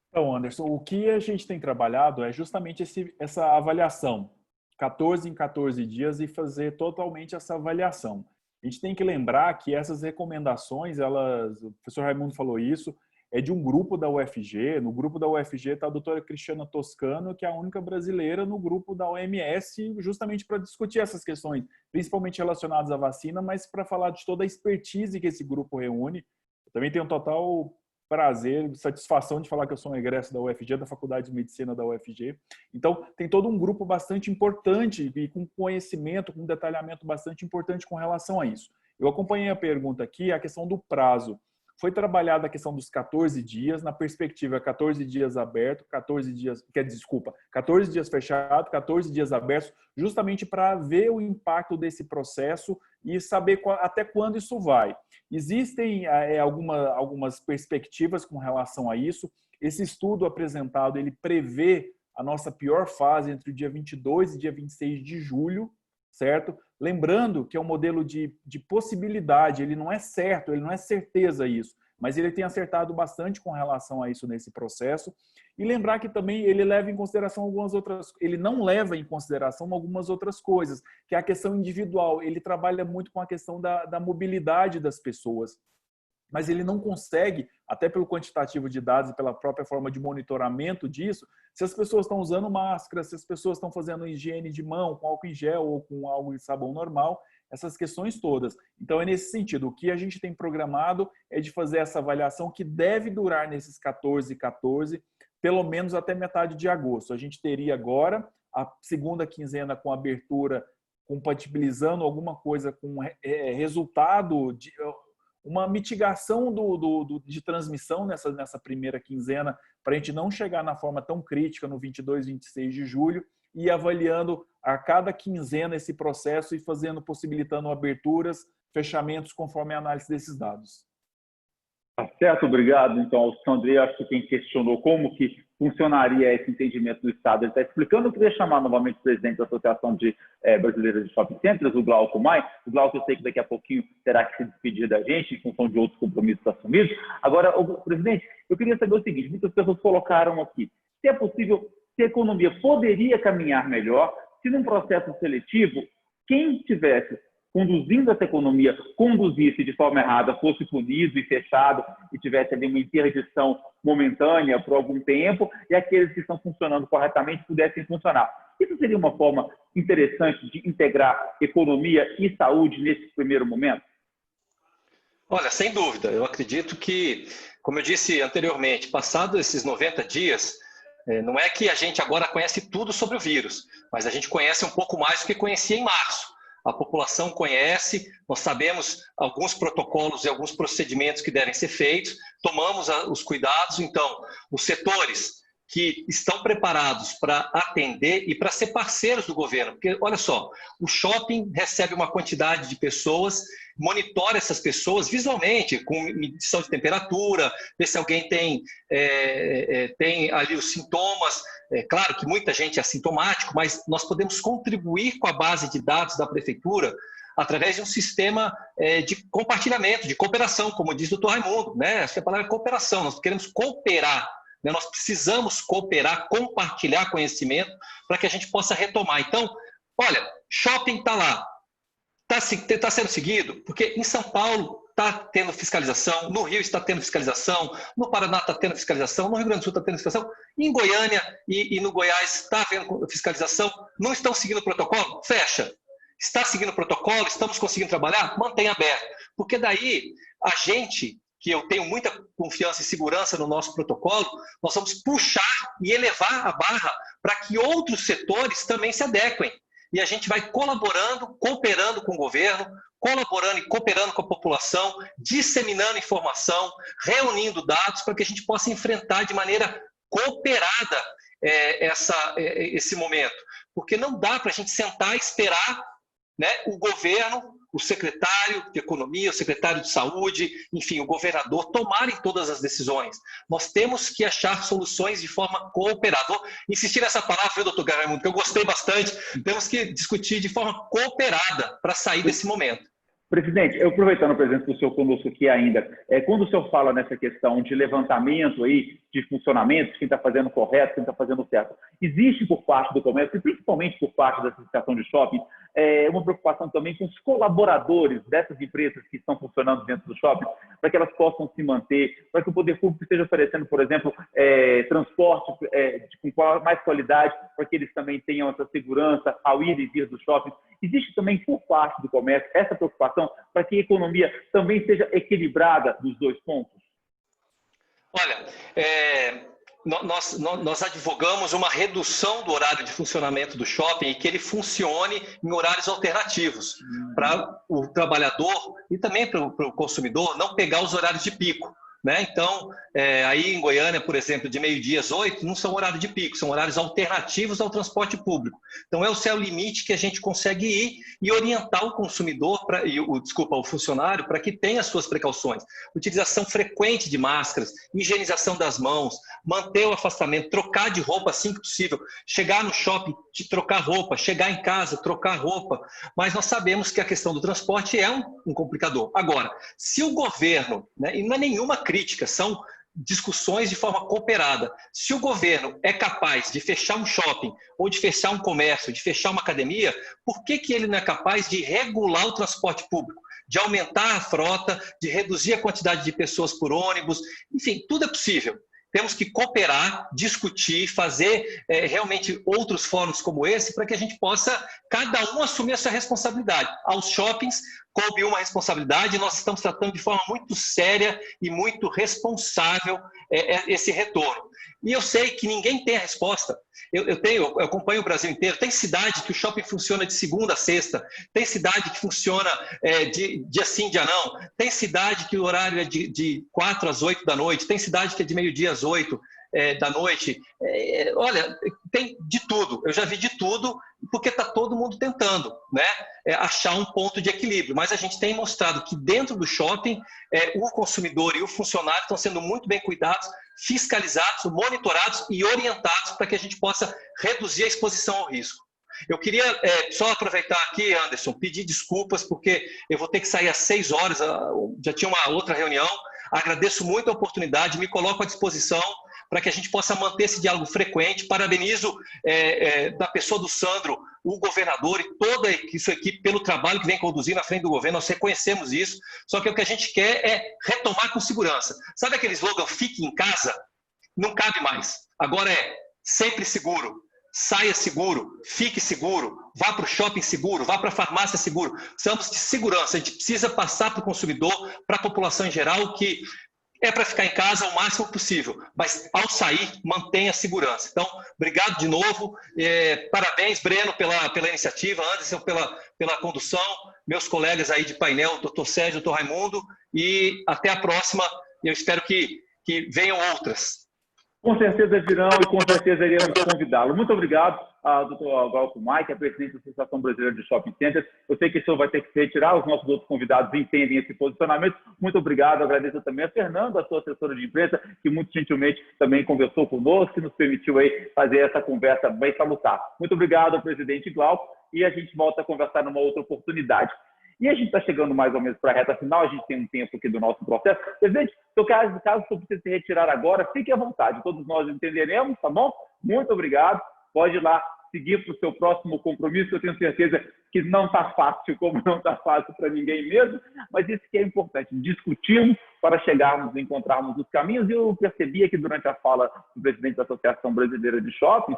Então, Anderson, o que a gente tem trabalhado é justamente essa avaliação, 14 em 14 dias, e fazer totalmente essa avaliação. A gente tem que lembrar que essas recomendações, o professor Raimundo falou isso, é de um grupo da UFG. No grupo da UFG está a doutora Cristiana Toscano, que é a única brasileira no grupo da OMS, justamente para discutir essas questões, principalmente relacionadas à vacina, mas para falar de toda a expertise que esse grupo reúne. Eu também tenho um total prazer, satisfação de falar que eu sou um egresso da UFG, da Faculdade de Medicina da UFG. Então, tem todo um grupo bastante importante e com conhecimento, com detalhamento bastante importante com relação a isso. Eu acompanhei a pergunta aqui, a questão do prazo. Foi trabalhada a questão dos 14 dias, na perspectiva 14 dias aberto, 14 dias fechado, 14 dias abertos, justamente para ver o impacto desse processo e saber até quando isso vai. Existem algumas perspectivas com relação a isso. Esse estudo apresentado, ele prevê a nossa pior fase entre o dia 22 e dia 26 de julho, certo? Lembrando que é um modelo de possibilidade, ele não é certo, ele não é certeza isso, mas ele tem acertado bastante com relação a isso nesse processo. E lembrar que também ele leva em consideração ele não leva em consideração algumas outras coisas, que é a questão individual. Ele trabalha muito com a questão da mobilidade das pessoas, mas ele não consegue, até pelo quantitativo de dados e pela própria forma de monitoramento disso, se as pessoas estão usando máscara, se as pessoas estão fazendo higiene de mão com álcool em gel ou com álcool e sabão normal, essas questões todas. Então, é nesse sentido. O que a gente tem programado é de fazer essa avaliação que deve durar nesses 14, pelo menos até metade de agosto. A gente teria agora a segunda quinzena com abertura, compatibilizando alguma coisa com resultado de uma mitigação de transmissão nessa primeira quinzena, para a gente não chegar na forma tão crítica no 22, 26 de julho, e avaliando a cada quinzena esse processo e possibilitando aberturas, fechamentos conforme a análise desses dados. Tá certo, obrigado. Então, ao Sandro, acho que quem questionou como que funcionaria esse entendimento do Estado, ele está explicando. Eu queria chamar novamente o presidente da Associação Brasileira de Shopping Centers, o Glauco Maia. O Glauco, eu sei que daqui a pouquinho terá que se despedir da gente, em função de outros compromissos assumidos. Agora, presidente, eu queria saber o seguinte, muitas pessoas colocaram aqui, se é possível, se a economia poderia caminhar melhor, se num processo seletivo, quem tivesse conduzindo essa economia, conduzisse de forma errada, fosse punido e fechado e tivesse ali uma interdição momentânea por algum tempo, e aqueles que estão funcionando corretamente pudessem funcionar. Isso seria uma forma interessante de integrar economia e saúde nesse primeiro momento? Olha, sem dúvida. Eu acredito que, como eu disse anteriormente, passado esses 90 dias, não é que a gente agora conhece tudo sobre o vírus, mas a gente conhece um pouco mais do que conhecia em março. A população conhece, nós sabemos alguns protocolos e alguns procedimentos que devem ser feitos, tomamos os cuidados. Então, os setores que estão preparados para atender e para ser parceiros do governo, porque, olha só, o shopping recebe uma quantidade de pessoas, monitora essas pessoas visualmente, com medição de temperatura, ver se alguém tem ali os sintomas. Claro que muita gente é assintomático, mas nós podemos contribuir com a base de dados da prefeitura através de um sistema de compartilhamento, de cooperação, como diz o Dr. Raimundo, né? Acho que a palavra é cooperação, nós queremos cooperar, né? Nós precisamos cooperar, compartilhar conhecimento para que a gente possa retomar. Então, olha, shopping está lá, está sendo seguido, porque em São Paulo está tendo fiscalização, no Rio está tendo fiscalização, no Paraná está tendo fiscalização, no Rio Grande do Sul está tendo fiscalização, em Goiânia e no Goiás está havendo fiscalização. Não estão seguindo o protocolo? Fecha. Está seguindo o protocolo? Estamos conseguindo trabalhar? Mantém aberto. Porque daí a gente, que eu tenho muita confiança e segurança no nosso protocolo, nós vamos puxar e elevar a barra para que outros setores também se adequem. E a gente vai colaborando, cooperando com o governo, colaborando e cooperando com a população, disseminando informação, reunindo dados para que a gente possa enfrentar de maneira cooperada esse momento. Porque não dá para a gente sentar e esperar, né, o governo, o secretário de Economia, o secretário de Saúde, enfim, o governador tomarem todas as decisões. Nós temos que achar soluções de forma cooperada. Vou insistir nessa palavra, viu, doutor Raimundo, que eu gostei bastante. Temos que discutir de forma cooperada para sair desse momento. Presidente, eu aproveitando a presença do senhor conosco aqui ainda, quando o senhor fala nessa questão de levantamento aí, de funcionamento, quem está fazendo correto, quem está fazendo certo, existe por parte do comércio, e principalmente por parte da Associação de Shopping, uma preocupação também com os colaboradores dessas empresas que estão funcionando dentro do shopping, para que elas possam se manter, para que o poder público esteja oferecendo, por exemplo, transporte com mais qualidade, para que eles também tenham essa segurança ao ir e vir do shopping. Existe também por parte do comércio essa preocupação para que a economia também seja equilibrada nos dois pontos? Olha, nós advogamos uma redução do horário de funcionamento do shopping e que ele funcione em horários alternativos, para o trabalhador e também para o consumidor não pegar os horários de pico. Né? Então, aí em Goiânia, por exemplo, de meio-dia às 8, não são horários de pico, são horários alternativos ao transporte público. Então, é o céu limite que a gente consegue ir e orientar o consumidor, o funcionário, para que tenha as suas precauções. Utilização frequente de máscaras, higienização das mãos, manter o afastamento, trocar de roupa assim que possível, chegar no shopping, trocar roupa, chegar em casa, trocar roupa. Mas nós sabemos que a questão do transporte é um complicador. Agora, se o governo, né, e não é nenhuma crítica, são discussões de forma cooperada. Se o governo é capaz de fechar um shopping, ou de fechar um comércio, de fechar uma academia, por que ele não é capaz de regular o transporte público? De aumentar a frota, de reduzir a quantidade de pessoas por ônibus, enfim, tudo é possível. Temos que cooperar, discutir, fazer realmente outros fóruns como esse para que a gente possa, cada um, assumir a sua responsabilidade. Aos shoppings, coube uma responsabilidade e nós estamos tratando de forma muito séria e muito responsável esse retorno. E eu sei que ninguém tem a resposta. Eu acompanho o Brasil inteiro. Tem cidade que o shopping funciona de segunda a sexta. Tem cidade que funciona dia sim, dia não. Tem cidade que o horário é de 4 às 8 da noite. Tem cidade que é de meio-dia às 8 da noite. Olha, tem de tudo. Eu já vi de tudo, porque está todo mundo tentando, né, achar um ponto de equilíbrio. Mas a gente tem mostrado que dentro do shopping, o consumidor e o funcionário estão sendo muito bem cuidados, fiscalizados, monitorados e orientados para que a gente possa reduzir a exposição ao risco. Eu queria só aproveitar aqui, Anderson, pedir desculpas, porque eu vou ter que sair às 6 horas, já tinha uma outra reunião. Agradeço muito a oportunidade, me coloco à disposição para que a gente possa manter esse diálogo frequente. Parabenizo, da pessoa do Sandro, o governador e toda a sua equipe pelo trabalho que vem conduzindo à frente do governo. Nós reconhecemos isso, só que o que a gente quer é retomar com segurança. Sabe aquele slogan, fique em casa? Não cabe mais. Agora é sempre seguro, saia seguro, fique seguro, vá para o shopping seguro, vá para a farmácia seguro. Precisamos de segurança, a gente precisa passar para o consumidor, para a população em geral, que é para ficar em casa o máximo possível, mas ao sair, mantenha a segurança. Então, obrigado de novo, parabéns, Breno, pela iniciativa, Anderson, pela condução, meus colegas aí de painel, doutor Sérgio, doutor Raimundo, e até a próxima, eu espero que venham outras. Com certeza virão e com certeza iremos convidá-lo. Muito obrigado ao Dr. Glauco Mai, que é presidente da Associação Brasileira de Shopping Centers. Eu sei que isso vai ter que se retirar, os nossos outros convidados entendem esse posicionamento. Muito obrigado, agradeço também a Fernanda, a sua assessora de imprensa, que muito gentilmente também conversou conosco e nos permitiu aí fazer essa conversa bem salutar. Muito obrigado ao presidente Glauco e a gente volta a conversar numa outra oportunidade. E a gente está chegando mais ou menos para a reta final, a gente tem um tempo aqui do nosso processo. Presidente, caso você precise se retirar agora, fique à vontade, todos nós entenderemos, tá bom? Muito obrigado, pode ir lá seguir para o seu próximo compromisso, eu tenho certeza que não está fácil, como não está fácil para ninguém mesmo, mas isso que é importante, discutirmos para chegarmos, encontrarmos os caminhos. E eu percebi aqui durante a fala do presidente da Associação Brasileira de Shopping,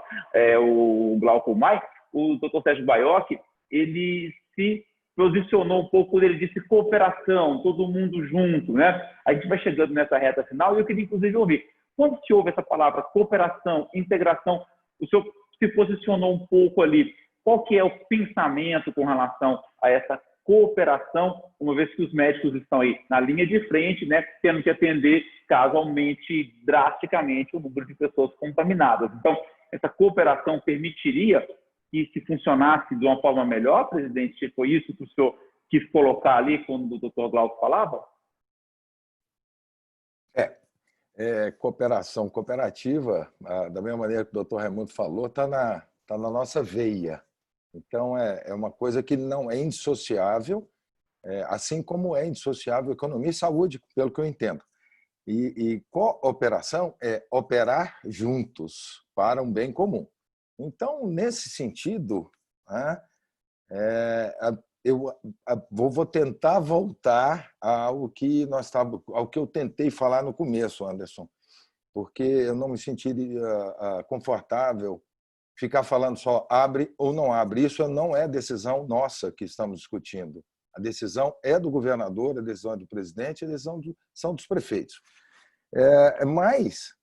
o Glauco Mai, o Dr. Sérgio Baiocchi, ele se posicionou um pouco, ele disse cooperação, todo mundo junto, né? A gente vai chegando nessa reta final e eu queria inclusive ouvir, quando se ouve essa palavra cooperação, integração, o senhor se posicionou um pouco ali, qual que é o pensamento com relação a essa cooperação, uma vez que os médicos estão aí na linha de frente, né, tendo que atender caso aumente drasticamente o número de pessoas contaminadas. Então, essa cooperação permitiria que se funcionasse de uma forma melhor, presidente? Foi isso que o senhor quis colocar ali quando o doutor Glauco falava? Cooperação cooperativa, da mesma maneira que o doutor Raimundo falou, está na nossa veia. Então, é uma coisa que não é indissociável, assim como é indissociável economia e saúde, pelo que eu entendo. E cooperação é operar juntos para um bem comum. Então, nesse sentido, né, eu vou tentar voltar ao que eu tentei falar no começo, Anderson, porque eu não me sentiria confortável ficar falando só abre ou não abre. Isso não é decisão nossa que estamos discutindo. A decisão é do governador, a decisão é do presidente, a decisão são dos prefeitos. Mas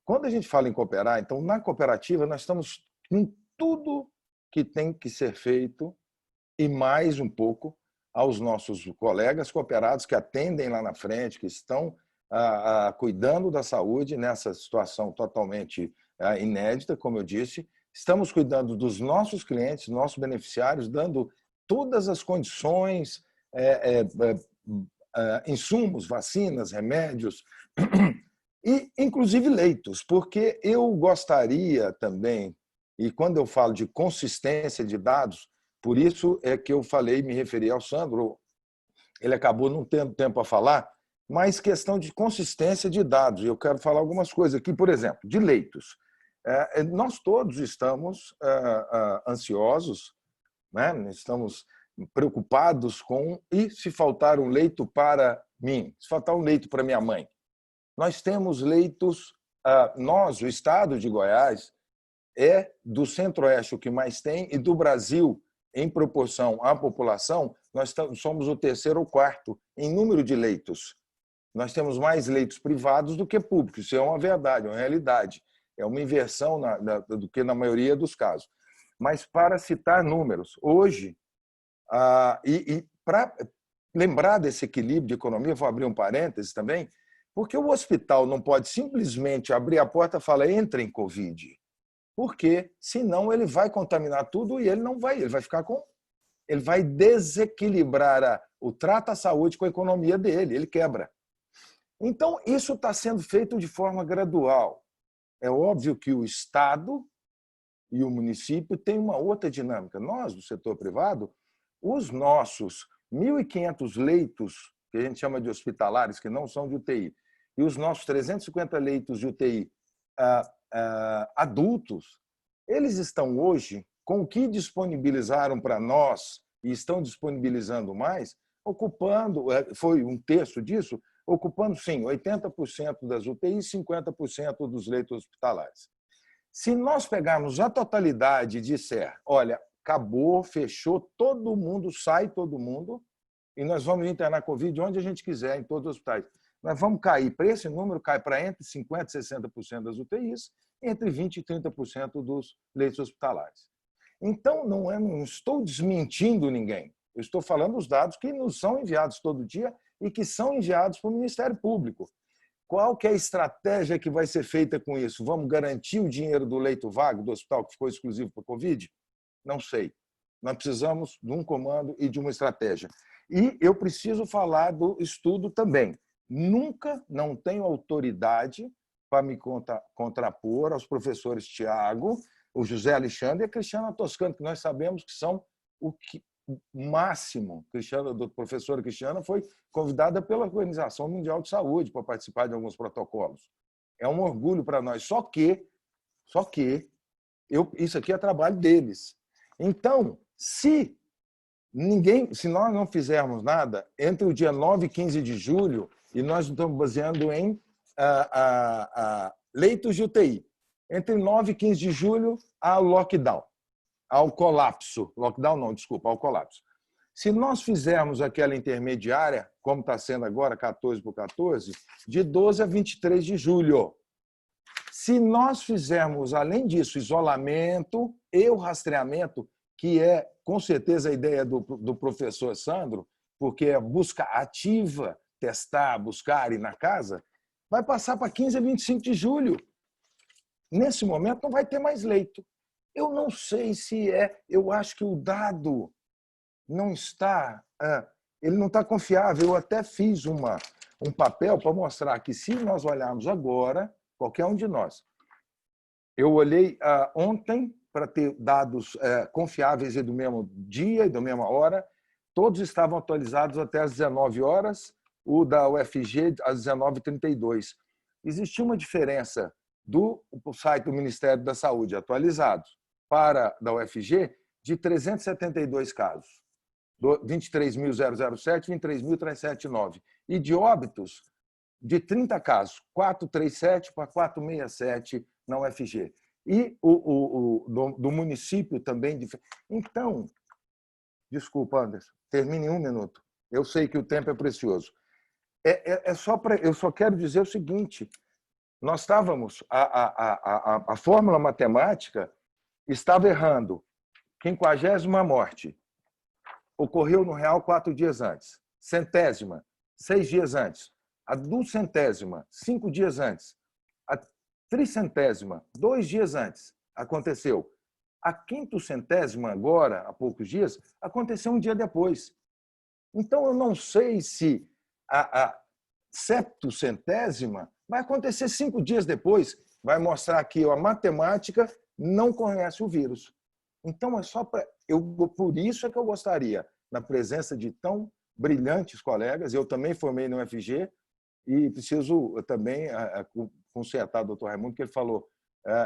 quando a gente fala em cooperar, então, na cooperativa, nós estamos em tudo que tem que ser feito e mais um pouco aos nossos colegas cooperados que atendem lá na frente, que estão cuidando da saúde nessa situação totalmente inédita, como eu disse. Estamos cuidando dos nossos clientes, nossos beneficiários, dando todas as condições, insumos, vacinas, remédios, e inclusive leitos, porque eu gostaria também, e quando eu falo de consistência de dados, por isso é que eu me referi ao Sandro, ele acabou não tendo tempo a falar, mas questão de consistência de dados. Eu quero falar algumas coisas aqui, por exemplo, de leitos. Nós todos estamos ansiosos, né? Estamos preocupados e se faltar um leito para mim, se faltar um leito para minha mãe. Nós temos leitos, o estado de Goiás é do Centro-Oeste o que mais tem, e do Brasil, em proporção à população, nós somos o terceiro ou quarto em número de leitos. Nós temos mais leitos privados do que públicos. Isso é uma verdade, é uma realidade. É uma inversão do que na maioria dos casos. Mas, para citar números, hoje, para lembrar desse equilíbrio de economia, vou abrir um parênteses também, porque o hospital não pode simplesmente abrir a porta e falar, entra em Covid, porque senão ele vai contaminar tudo e ele não vai, ele vai desequilibrar o trato à saúde com a economia dele, ele quebra. Então, isso está sendo feito de forma gradual. É óbvio que o Estado e o município têm uma outra dinâmica. Nós, do setor privado, os nossos 1.500 leitos, que a gente chama de hospitalares, que não são de UTI, e os nossos 350 leitos de UTI adultos, eles estão hoje, com o que disponibilizaram para nós, e estão disponibilizando mais, ocupando, foi um terço disso, ocupando, sim, 80% das UTIs e 50% dos leitos hospitalares. Se nós pegarmos a totalidade e disser, olha, acabou, fechou, todo mundo, sai todo mundo, e nós vamos internar Covid onde a gente quiser, em todos os hospitais. Nós vamos cair, para esse número, cai para entre 50% e 60% das UTIs, entre 20% e 30% dos leitos hospitalares. Então, não estou desmentindo ninguém. Eu estou falando os dados que nos são enviados todo dia e que são enviados para o Ministério Público. Qual que é a estratégia que vai ser feita com isso? Vamos garantir o dinheiro do leito vago do hospital que ficou exclusivo para a Covid? Não sei. Nós precisamos de um comando e de uma estratégia. E eu preciso falar do estudo também. Nunca não tenho autoridade para me contrapor aos professores Tiago, o José Alexandre e a Cristiana Toscano, que nós sabemos que são o máximo. A professora Cristiana foi convidada pela Organização Mundial de Saúde para participar de alguns protocolos. É um orgulho para nós. Só que isso aqui é trabalho deles. Então, se nós não fizermos nada entre o dia 9 e 15 de julho, e nós estamos baseando em leitos de UTI, entre 9 e 15 de julho, há o lockdown, ao colapso. Lockdown não, desculpa, ao colapso. Se nós fizermos aquela intermediária, como está sendo agora, 14 por 14, de 12 a 23 de julho. Se nós fizermos, além disso, isolamento e o rastreamento, que é, com certeza, a ideia do professor Sandro, porque é busca ativa, testar, buscar, ir na casa, vai passar para 15 a 25 de julho. Nesse momento, não vai ter mais leito. Eu não sei se eu acho que o dado não está, ele não está confiável. Eu até fiz um papel para mostrar que, se nós olharmos agora, qualquer um de nós, eu olhei ontem para ter dados confiáveis e do mesmo dia e da mesma hora, todos estavam atualizados até às 19 horas, o da UFG às 19h32. Existia uma diferença do site do Ministério da Saúde atualizado para da UFG de 372 casos, 23.007, 23.379, e de óbitos de 30 casos, 437 para 467 na UFG. E do município também. Então, desculpa, Anderson, termine em 1 minuto. Eu sei que o tempo é precioso. Eu só quero dizer o seguinte, nós estávamos, a fórmula matemática estava errando. 50ª morte ocorreu no real 4 dias antes. 100ª, 6 dias antes. A 200ª, 5 dias antes. A 300ª, 2 dias antes, aconteceu. A 500ª, agora, há poucos dias, aconteceu 1 dia depois. Então, eu não sei se a 700ª vai acontecer 5 dias depois. Vai mostrar que a matemática não conhece o vírus. Então, é só por isso é que eu gostaria, na presença de tão brilhantes colegas, eu também formei no UFG, e preciso também consertar o doutor Raimundo, que ele falou,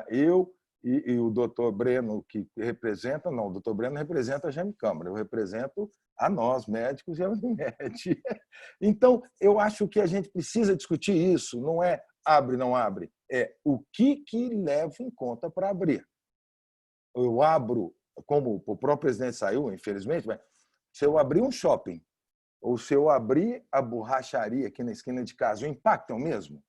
eu e o doutor Breno, que representa, não, o doutor Breno representa a GEM Câmara, eu represento a nós, médicos, e a Unimed. Então, eu acho que a gente precisa discutir isso, não é abre, não abre, é o que leva em conta para abrir. Eu abro, como o próprio presidente saiu, infelizmente, mas se eu abrir um shopping Ou se eu abrir a borracharia aqui na esquina de casa, o impacto é o mesmo?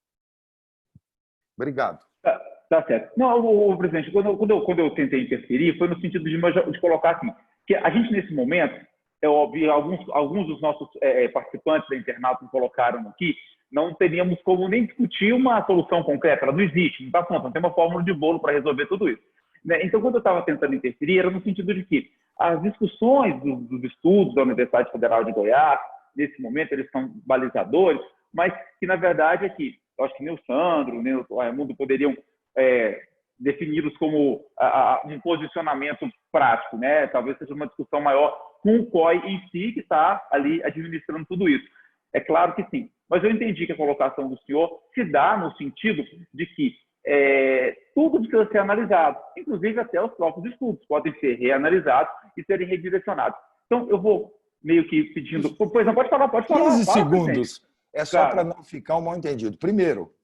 Obrigado. Tá certo. Não, presidente, quando eu tentei interferir, foi no sentido de colocar assim, que a gente, nesse momento, eu ouvi alguns dos nossos participantes da internauta colocaram aqui, não teríamos como nem discutir uma solução concreta, ela não existe, não está pronto, não tem uma fórmula de bolo para resolver tudo isso. Né? Então, quando eu estava tentando interferir, era no sentido de que as discussões dos estudos da Universidade Federal de Goiás, nesse momento, eles são balizadores, mas que, na verdade, é que eu acho que nem o Sandro, nem o Raimundo poderiam defini-los como um posicionamento prático, né? Talvez seja uma discussão maior com o COI em si, que está ali administrando tudo isso. É claro que sim, mas eu entendi que a colocação do senhor se dá no sentido de que tudo precisa ser analisado, inclusive até os próprios estudos podem ser reanalisados e serem redirecionados. Então, eu vou meio que pedindo... Pois não, pode falar. 15 segundos. Presidente. É só para não ficar um mal entendido. Primeiro,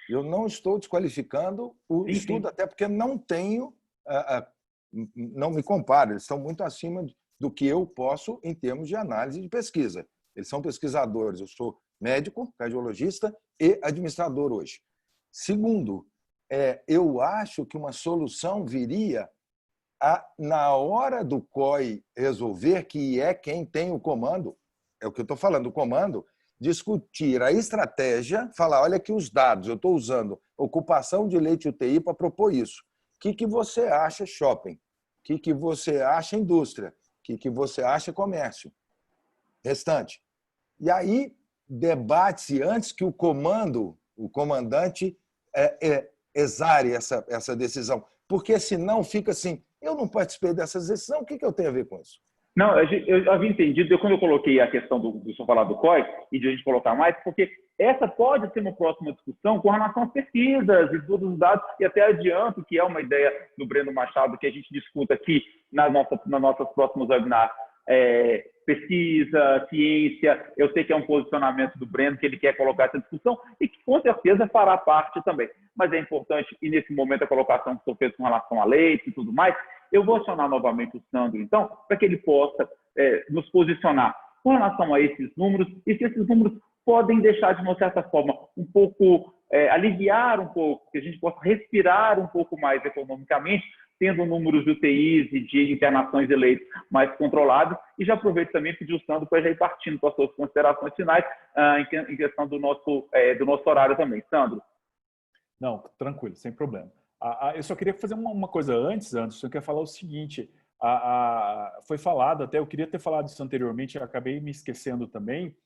eu não estou desqualificando o estudo, até porque não tenho, não me comparo, eles estão muito acima do que eu posso em termos de análise de pesquisa. Eles são pesquisadores, eu sou médico, cardiologista e administrador hoje. Segundo, eu acho que uma solução viria na hora do COI resolver, que é quem tem o comando, é o que eu estou falando, o comando, discutir a estratégia, falar, olha aqui os dados, eu estou usando ocupação de leite UTI para propor isso. O que você acha comércio? O que você acha indústria? O que você acha comércio? Restante. E aí, debate-se antes que o comandante exare essa decisão. Porque senão fica assim, eu não participei dessa decisão, o que eu tenho a ver com isso? Não, eu havia entendido, quando eu coloquei a questão do senhor falar do COI, e de a gente colocar mais, porque essa pode ser uma próxima discussão com relação às pesquisas e todos os dados, e até adianto que é uma ideia do Breno Machado que a gente discuta aqui nas nossas próximas webinars. Pesquisa, ciência, eu sei que é um posicionamento do Breno, que ele quer colocar essa discussão e que com certeza fará parte também. Mas é importante, e nesse momento a colocação que o senhor fez com relação a leite e tudo mais, eu vou acionar novamente o Sandro, então, para que ele possa nos posicionar com relação a esses números, e se esses números podem deixar, de uma certa forma, um pouco, aliviar um pouco, que a gente possa respirar um pouco mais economicamente, tendo números de UTIs e de internações de leitos mais controlados. E já aproveito também e pedir o Sandro para já ir partindo para as suas considerações finais em questão do nosso horário também. Sandro. Não, tranquilo, sem problema. Eu só queria fazer uma coisa antes, Anderson, eu queria falar o seguinte, foi falado, até eu queria ter falado isso anteriormente, eu acabei me esquecendo também,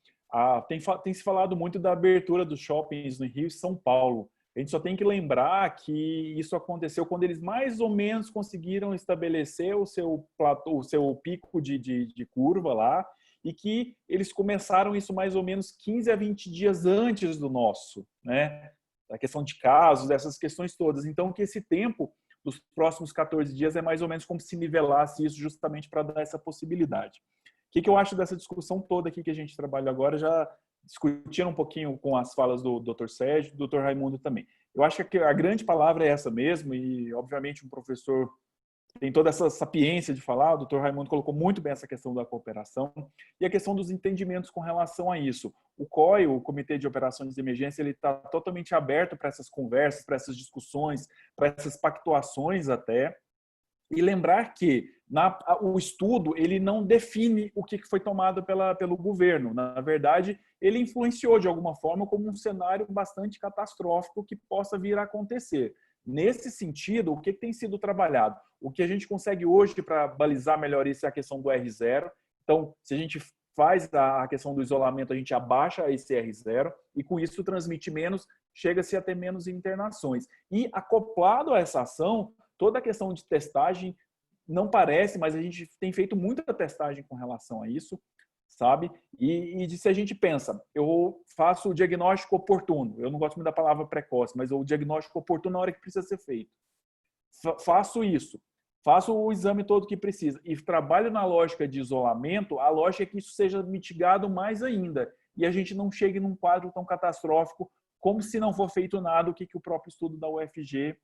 tem se falado muito da abertura dos shoppings no Rio e São Paulo. A gente só tem que lembrar que isso aconteceu quando eles mais ou menos conseguiram estabelecer o seu platô, o seu pico de curva lá, e que eles começaram isso mais ou menos 15 a 20 dias antes do nosso, né? A questão de casos, dessas questões todas. Então, que esse tempo dos próximos 14 dias é mais ou menos como se nivelasse isso justamente para dar essa possibilidade. O que eu acho dessa discussão toda aqui que a gente trabalha agora, já discutindo um pouquinho com as falas do Dr. Sérgio e do Dr. Raimundo também. Eu acho que a grande palavra é essa mesmo, e obviamente um professor tem toda essa sapiência de falar, o Dr. Raimundo colocou muito bem essa questão da cooperação e a questão dos entendimentos com relação a isso. O COI, o Comitê de Operações de Emergência, ele está totalmente aberto para essas conversas, para essas discussões, para essas pactuações até, e lembrar que o estudo ele não define o que foi tomado pelo governo. Na verdade, ele influenciou de alguma forma como um cenário bastante catastrófico que possa vir a acontecer. Nesse sentido, o que tem sido trabalhado? O que a gente consegue hoje para balizar melhor isso é a questão do R0. Então, se a gente faz a questão do isolamento, a gente abaixa esse R0 e com isso transmite menos, chega-se a ter menos internações. E acoplado a essa ação, toda a questão de testagem, não parece, mas a gente tem feito muita testagem com relação a isso, sabe? E se a gente pensa, eu faço o diagnóstico oportuno, eu não gosto muito da palavra precoce, mas o diagnóstico oportuno na hora que precisa ser feito. Faço isso, faço o exame todo que precisa e trabalho na lógica de isolamento, a lógica é que isso seja mitigado mais ainda e a gente não chegue num quadro tão catastrófico como se não for feito nada, o que o próprio estudo da UFG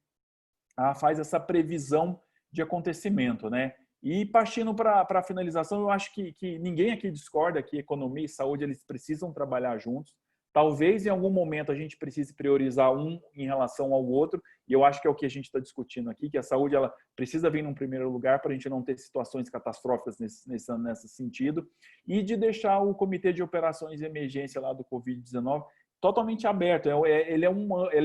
faz essa previsão de acontecimento, né? E partindo para a finalização, eu acho que ninguém aqui discorda que economia e saúde eles precisam trabalhar juntos. Talvez em algum momento a gente precise priorizar um em relação ao outro, e eu acho que é o que a gente está discutindo aqui, que a saúde ela precisa vir num primeiro lugar para a gente não ter situações catastróficas nesse sentido, e de deixar o Comitê de Operações de Emergência lá do Covid-19 totalmente aberto. Ele é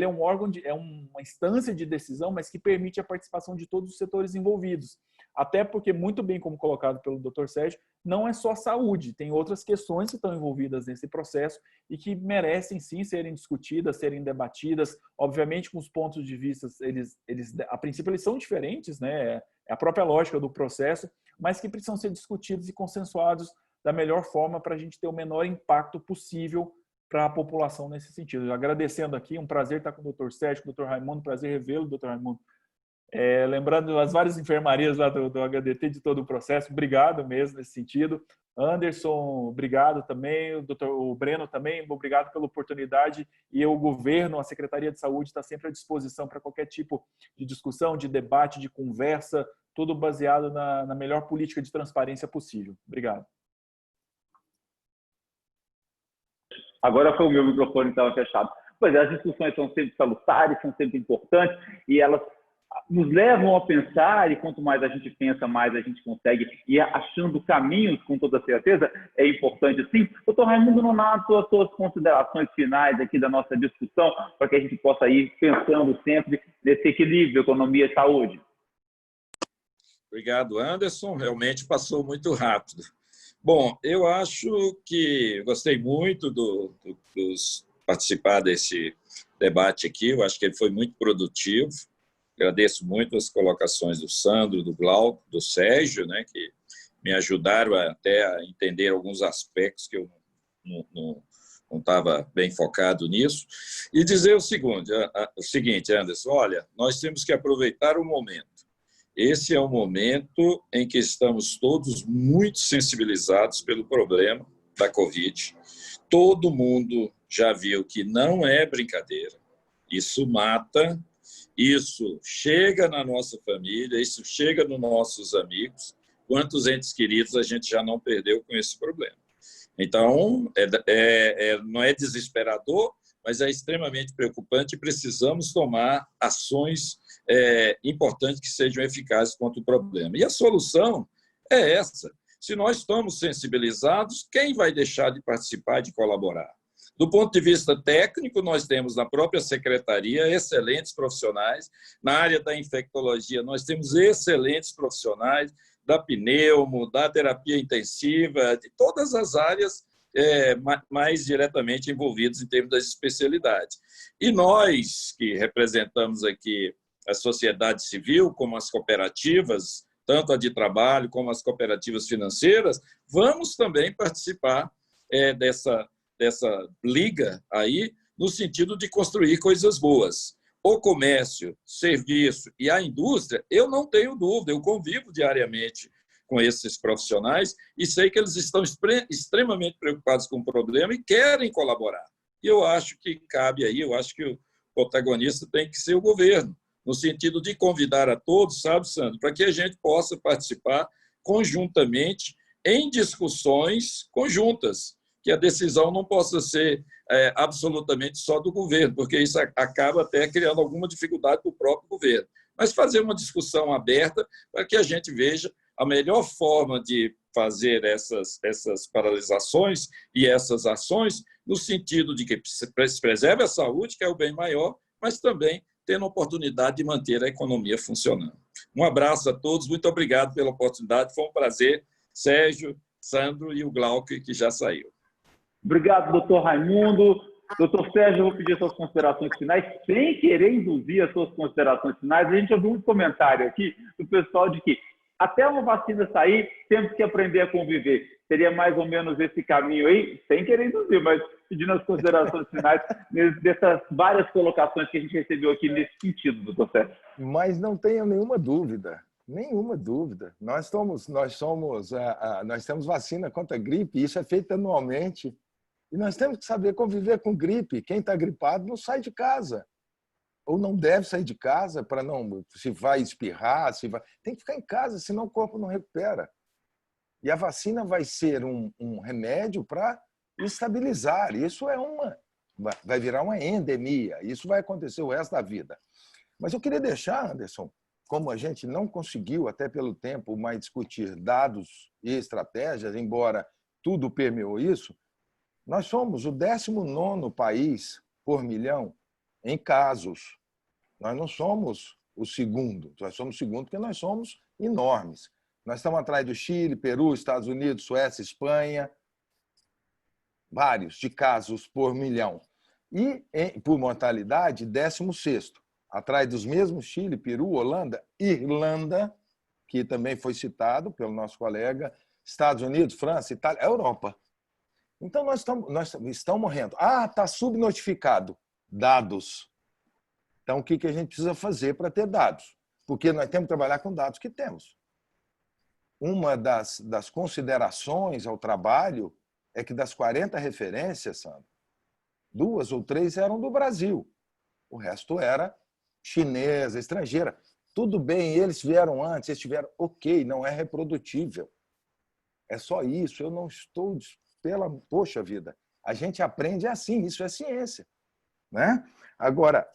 um órgão, é uma instância de decisão, mas que permite a participação de todos os setores envolvidos. Até porque, muito bem como colocado pelo Dr. Sérgio, não é só saúde, tem outras questões que estão envolvidas nesse processo e que merecem sim serem discutidas, serem debatidas, obviamente com os pontos de vista, eles a princípio eles são diferentes, né? É a própria lógica do processo, mas que precisam ser discutidos e consensuados da melhor forma para a gente ter o menor impacto possível para a população nesse sentido. Agradecendo aqui, um prazer estar com o Dr. Sérgio, com o Dr. Raimundo, prazer revê-lo, Dr. Raimundo. Lembrando as várias enfermarias lá do HDT de todo o processo, obrigado mesmo nesse sentido. Anderson, obrigado também, o Breno também, obrigado pela oportunidade, e o governo, a Secretaria de Saúde está sempre à disposição para qualquer tipo de discussão, de debate, de conversa, tudo baseado na melhor política de transparência possível. Obrigado. Agora foi o meu microfone que estava fechado. Pois é, as discussões são sempre salutares, são sempre importantes, e elas nos levam a pensar, e quanto mais a gente pensa, mais a gente consegue ir achando caminhos, com toda certeza, é importante sim. Doutor Raimundo Nonato, as suas considerações finais aqui da nossa discussão, para que a gente possa ir pensando sempre nesse equilíbrio, economia e saúde. Obrigado, Anderson. Realmente passou muito rápido. Bom, eu acho que gostei muito dos participar desse debate aqui. Eu acho que ele foi muito produtivo. Agradeço muito as colocações do Sandro, do Glauco, do Sérgio, né, que me ajudaram até a entender alguns aspectos que eu não estava bem focado nisso. E dizer o seguinte, Anderson, olha, nós temos que aproveitar o momento. Esse é um momento em que estamos todos muito sensibilizados pelo problema da Covid. Todo mundo já viu que não é brincadeira. Isso mata, isso chega na nossa família, isso chega nos nossos amigos. Quantos entes queridos a gente já não perdeu com esse problema? Então, não é desesperador, mas é extremamente preocupante e precisamos tomar ações importantes que sejam eficazes contra o problema. E a solução é essa. Se nós estamos sensibilizados, quem vai deixar de participar, de colaborar? Do ponto de vista técnico, nós temos na própria secretaria excelentes profissionais. Na área da infectologia, nós temos excelentes profissionais da pneumo, da terapia intensiva, de todas as áreas mais diretamente envolvidos em termos das especialidades. E nós, que representamos aqui a sociedade civil, como as cooperativas, tanto a de trabalho como as cooperativas financeiras, vamos também participar dessa liga aí, no sentido de construir coisas boas. O comércio, serviço e a indústria, eu não tenho dúvida, eu convivo diariamente com esses profissionais e sei que eles estão extremamente preocupados com o problema e querem colaborar. E eu acho que cabe aí, eu acho que o protagonista tem que ser o governo, no sentido de convidar a todos, sabe, Sandro, para que a gente possa participar conjuntamente em discussões conjuntas, que a decisão não possa ser absolutamente só do governo, porque isso acaba até criando alguma dificuldade para o próprio governo. Mas fazer uma discussão aberta para que a gente veja a melhor forma de fazer essas paralisações e essas ações no sentido de que se preserve a saúde, que é o bem maior, mas também tendo a oportunidade de manter a economia funcionando. Um abraço a todos, muito obrigado pela oportunidade, foi um prazer. Sérgio, Sandro e o Glauco, que já saiu. Obrigado, doutor Raimundo. Doutor Sérgio, eu vou pedir suas considerações finais, sem querer induzir as suas considerações finais. A gente ouviu um comentário aqui do pessoal de que até uma vacina sair, temos que aprender a conviver. Seria mais ou menos esse caminho aí, sem querer induzir, mas pedindo as considerações finais dessas várias colocações que a gente recebeu aqui nesse sentido, doutor Sérgio. Mas não tenha nenhuma dúvida. Nenhuma dúvida. Nós temos vacina contra a gripe, isso é feito anualmente. E nós temos que saber conviver com gripe. Quem está gripado não sai de casa. ou não deve sair de casa para não, se vai espirrar, se vai, tem que ficar em casa, senão o corpo não recupera. E a vacina vai ser um remédio para estabilizar. Isso vai virar uma endemia. Isso vai acontecer o resto da vida. Mas eu queria deixar, Anderson, como a gente não conseguiu, até pelo tempo, mais discutir dados e estratégias, embora tudo permeou isso, nós somos o 19º país por milhão em casos. Nós não somos o segundo. Nós somos o segundo porque nós somos enormes. Nós estamos atrás do Chile, Peru, Estados Unidos, Suécia, Espanha, vários de casos por milhão. E, por mortalidade, 16º. Atrás dos mesmos Chile, Peru, Holanda, Irlanda, que também foi citado pelo nosso colega, Estados Unidos, França, Itália, Europa. Então, nós estamos morrendo. Ah, está subnotificado. Dados. Então, o que a gente precisa fazer para ter dados? Porque nós temos que trabalhar com dados que temos. Uma das considerações ao trabalho é que das 40 referências, Sandro, 2 ou 3 eram do Brasil. O resto era chinesa, estrangeira. Tudo bem, eles vieram antes, eles tiveram... Ok, não é reprodutível. É só isso, eu não estou... Poxa vida, a gente aprende assim, isso é ciência. Né? Agora,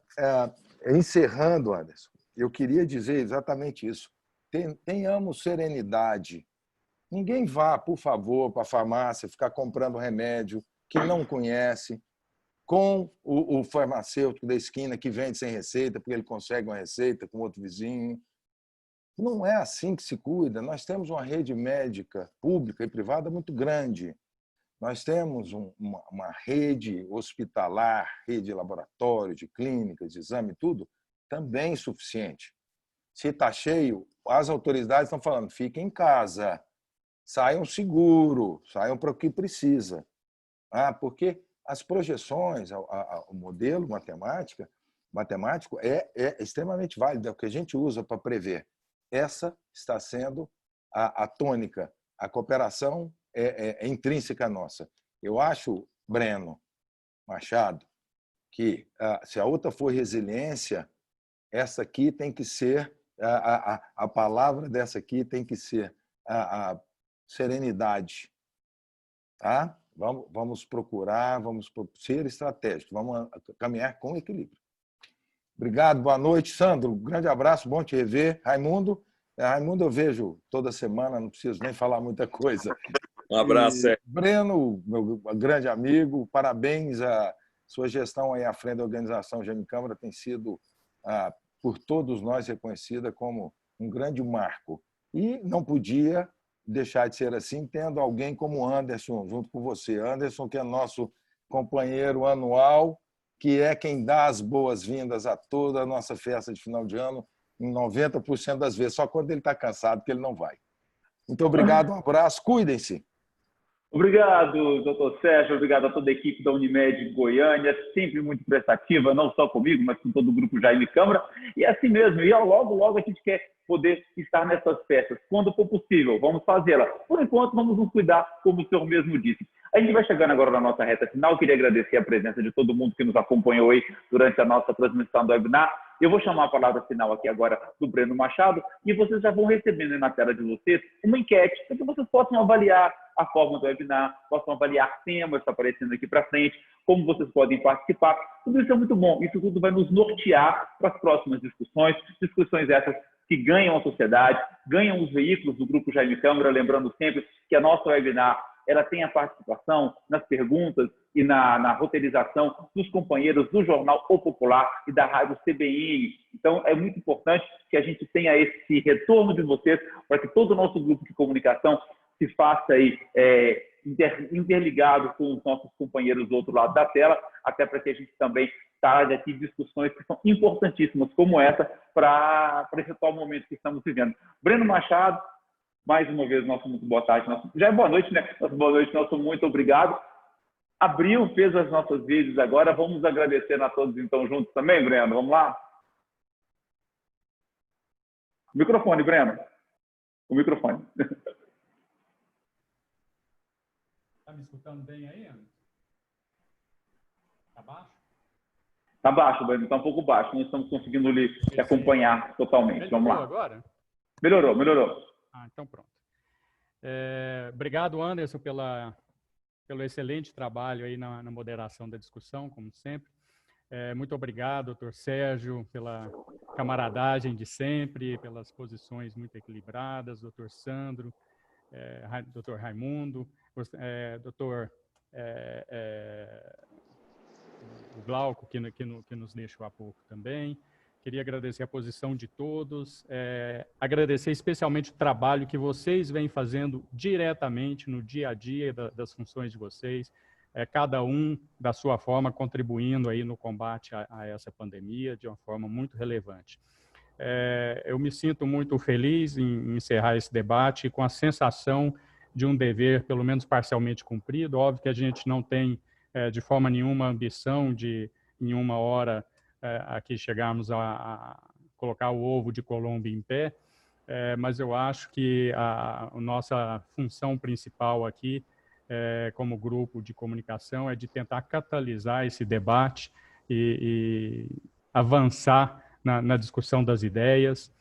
encerrando, Anderson, eu queria dizer exatamente isso. Tenhamos serenidade. Ninguém vá, por favor, para a farmácia ficar comprando remédio que não conhece, com o farmacêutico da esquina que vende sem receita, porque ele consegue uma receita com outro vizinho. Não é assim que se cuida. Nós temos uma rede médica pública e privada muito grande. Nós temos uma rede hospitalar, rede de laboratório, de clínicas, de exame, tudo, também suficiente. Se está cheio, as autoridades estão falando, fiquem em casa, saiam seguro, saiam para o que precisa. Porque as projeções, o modelo matemático é extremamente válido, é o que a gente usa para prever. Essa está sendo a tônica. A cooperação é intrínseca nossa. Eu acho, Breno Machado, que se a outra for resiliência, essa aqui tem que ser, a palavra dessa aqui tem que ser a serenidade. Tá? Vamos procurar, vamos ser estratégicos, vamos caminhar com equilíbrio. Obrigado, boa noite. Sandro, um grande abraço, bom te rever. Raimundo, eu vejo toda semana, não preciso nem falar muita coisa. Um abraço, Sérgio. Breno, meu grande amigo, parabéns. A sua gestão aí à frente da organização Gemicâmara tem sido, por todos nós, reconhecida como um grande marco. E não podia deixar de ser assim, tendo alguém como Anderson junto com você. Anderson, que é nosso companheiro anual, que é quem dá as boas-vindas a toda a nossa festa de final de ano, em 90% das vezes, só quando ele está cansado que ele não vai. Muito obrigado, um abraço, cuidem-se. Obrigado, doutor Sérgio, obrigado a toda a equipe da Unimed Goiânia, sempre muito prestativa, não só comigo, mas com todo o grupo Jaime Câmara, e assim mesmo, e logo a gente quer poder estar nessas festas, quando for possível, vamos fazê-la. Por enquanto, vamos nos cuidar, como o senhor mesmo disse. A gente vai chegando agora na nossa reta final, eu queria agradecer a presença de todo mundo que nos acompanhou aí durante a nossa transmissão do webinar. Eu vou chamar a palavra final aqui agora do Breno Machado e vocês já vão recebendo na tela de vocês uma enquete para que vocês possam avaliar a forma do webinar, possam avaliar temas que estão aparecendo aqui para frente, como vocês podem participar. Tudo isso é muito bom, isso tudo vai nos nortear para as próximas discussões essas que ganham a sociedade, ganham os veículos do Grupo Jaime Câmara, lembrando sempre que a nossa webinar ela tem a participação nas perguntas e na roteirização dos companheiros do Jornal O Popular e da Rádio CBN. Então, é muito importante que a gente tenha esse retorno de vocês para que todo o nosso grupo de comunicação se faça aí, interligado com os nossos companheiros do outro lado da tela, até para que a gente também traga aqui discussões que são importantíssimas como essa para esse atual momento que estamos vivendo. Breno Machado, mais uma vez, nosso muito boa tarde. Já é boa noite, né? Boa noite, nosso muito obrigado. Abriu, fez as nossas vídeos agora. Vamos agradecer a todos, então, juntos também, Breno? Vamos lá? O microfone, Breno. O microfone. Está me escutando bem aí, Anderson? Está baixo? Está baixo, Breno, está um pouco baixo. Não estamos conseguindo lhe acompanhar totalmente. Vamos lá. Agora? Melhorou. Então pronto. Obrigado, Anderson, pelo excelente trabalho aí na moderação da discussão, como sempre. Muito obrigado, doutor Sérgio, pela camaradagem de sempre, pelas posições muito equilibradas, doutor Sandro, doutor Raimundo, doutor o Glauco, que nos deixou há pouco também. Queria agradecer a posição de todos, agradecer especialmente o trabalho que vocês vêm fazendo diretamente no dia a dia das funções de vocês, cada um da sua forma contribuindo aí no combate a essa pandemia de uma forma muito relevante. Eu me sinto muito feliz em encerrar esse debate com a sensação de um dever, pelo menos parcialmente cumprido. Óbvio que a gente não tem de forma nenhuma ambição de, em uma hora, aqui chegarmos a colocar o ovo de Colombo em pé, mas eu acho que a nossa função principal aqui, como grupo de comunicação, é de tentar catalisar esse debate e avançar na discussão das ideias.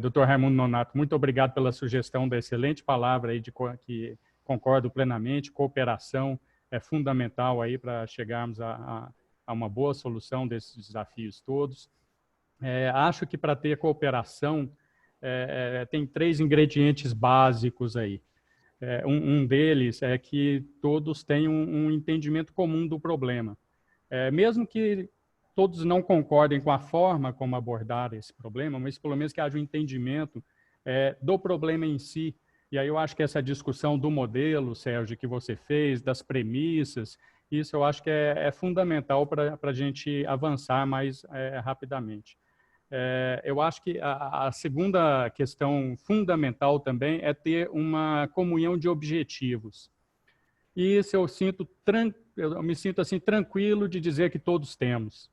Dr. Raimundo Nonato, muito obrigado pela sugestão da excelente palavra aí que concordo plenamente. Cooperação é fundamental aí para chegarmos a uma boa solução desses desafios todos. Acho que para ter cooperação tem 3 ingredientes básicos aí. Um deles é que todos tenham um entendimento comum do problema. Mesmo que todos não concordem com a forma como abordar esse problema, mas pelo menos que haja um entendimento do problema em si. E aí eu acho que essa discussão do modelo, Sérgio, que você fez, das premissas, isso eu acho que é fundamental para a gente avançar mais rapidamente. Eu acho que a segunda questão fundamental também é ter uma comunhão de objetivos. E isso eu me sinto assim tranquilo de dizer que todos temos.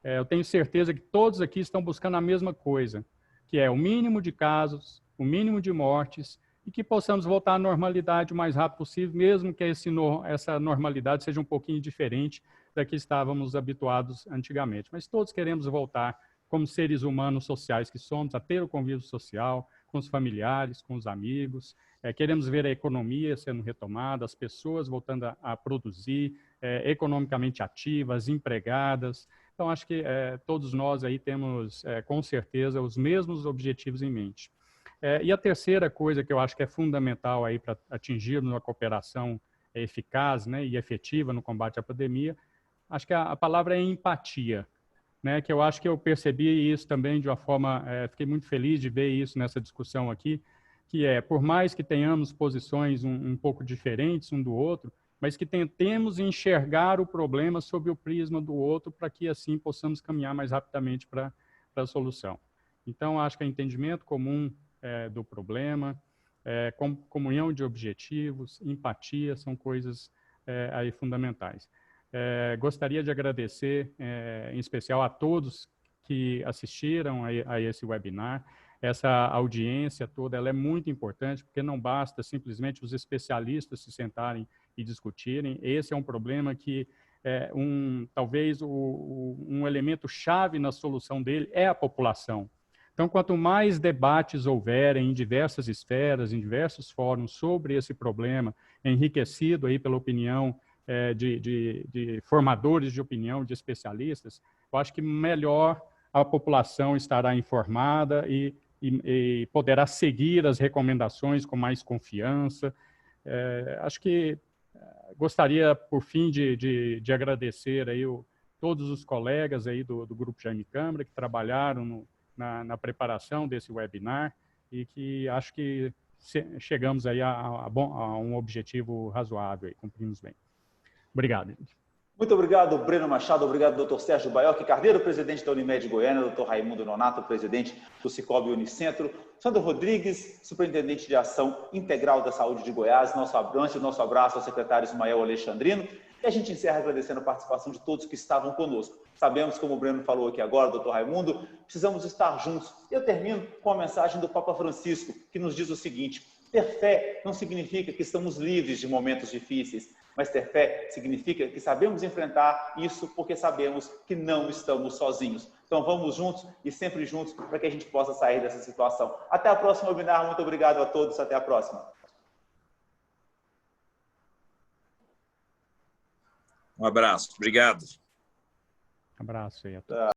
Eu tenho certeza que todos aqui estão buscando a mesma coisa, que é o mínimo de casos, o mínimo de mortes, e que possamos voltar à normalidade o mais rápido possível, mesmo que essa normalidade seja um pouquinho diferente da que estávamos habituados antigamente. Mas todos queremos voltar, como seres humanos sociais que somos, a ter o convívio social com os familiares, com os amigos. Queremos ver a economia sendo retomada, as pessoas voltando a produzir, economicamente ativas, empregadas. Então, acho que todos nós aí temos, com certeza, os mesmos objetivos em mente. E a terceira coisa que eu acho que é fundamental aí para atingirmos uma cooperação eficaz, né, e efetiva no combate à pandemia, acho que a palavra é empatia, né, que eu acho que eu percebi isso também de uma forma, fiquei muito feliz de ver isso nessa discussão aqui, que por mais que tenhamos posições um pouco diferentes um do outro, mas que tentemos enxergar o problema sob o prisma do outro para que assim possamos caminhar mais rapidamente para a solução. Então, acho que o entendimento comum do problema, comunhão de objetivos, empatia, são coisas aí fundamentais. Gostaria de agradecer, em especial, a todos que assistiram a esse webinar. Essa audiência toda ela é muito importante, porque não basta simplesmente os especialistas se sentarem e discutirem. Esse é um problema que talvez um elemento chave na solução dele é a população. Então, quanto mais debates houverem em diversas esferas, em diversos fóruns sobre esse problema, enriquecido aí pela opinião de formadores de opinião, de especialistas, eu acho que melhor a população estará informada e poderá seguir as recomendações com mais confiança. Acho que gostaria, por fim, de agradecer aí todos os colegas aí do Grupo Jaime Câmara que trabalharam na preparação desse webinar e que acho que chegamos aí a um objetivo razoável, aí, cumprimos bem. Obrigado, gente. Muito obrigado, Breno Machado. Obrigado, doutor Sérgio Baiocchi Carneiro, presidente da Unimed Goiânia, doutor Raimundo Nonato, presidente do Cicobi Unicentro, Sandro Rodrigues, superintendente de Ação Integral da Saúde de Goiás, nosso abraço ao secretário Ismael Alexandrino. E a gente encerra agradecendo a participação de todos que estavam conosco. Sabemos, como o Breno falou aqui agora, doutor Raimundo, precisamos estar juntos. E eu termino com a mensagem do Papa Francisco, que nos diz o seguinte: Ter fé não significa que estamos livres de momentos difíceis, mas ter fé significa que sabemos enfrentar isso porque sabemos que não estamos sozinhos. Então vamos juntos e sempre juntos para que a gente possa sair dessa situação. Até a próxima webinar. Muito obrigado a todos. Até a próxima. Um abraço. Obrigado. Abraço aí a todos.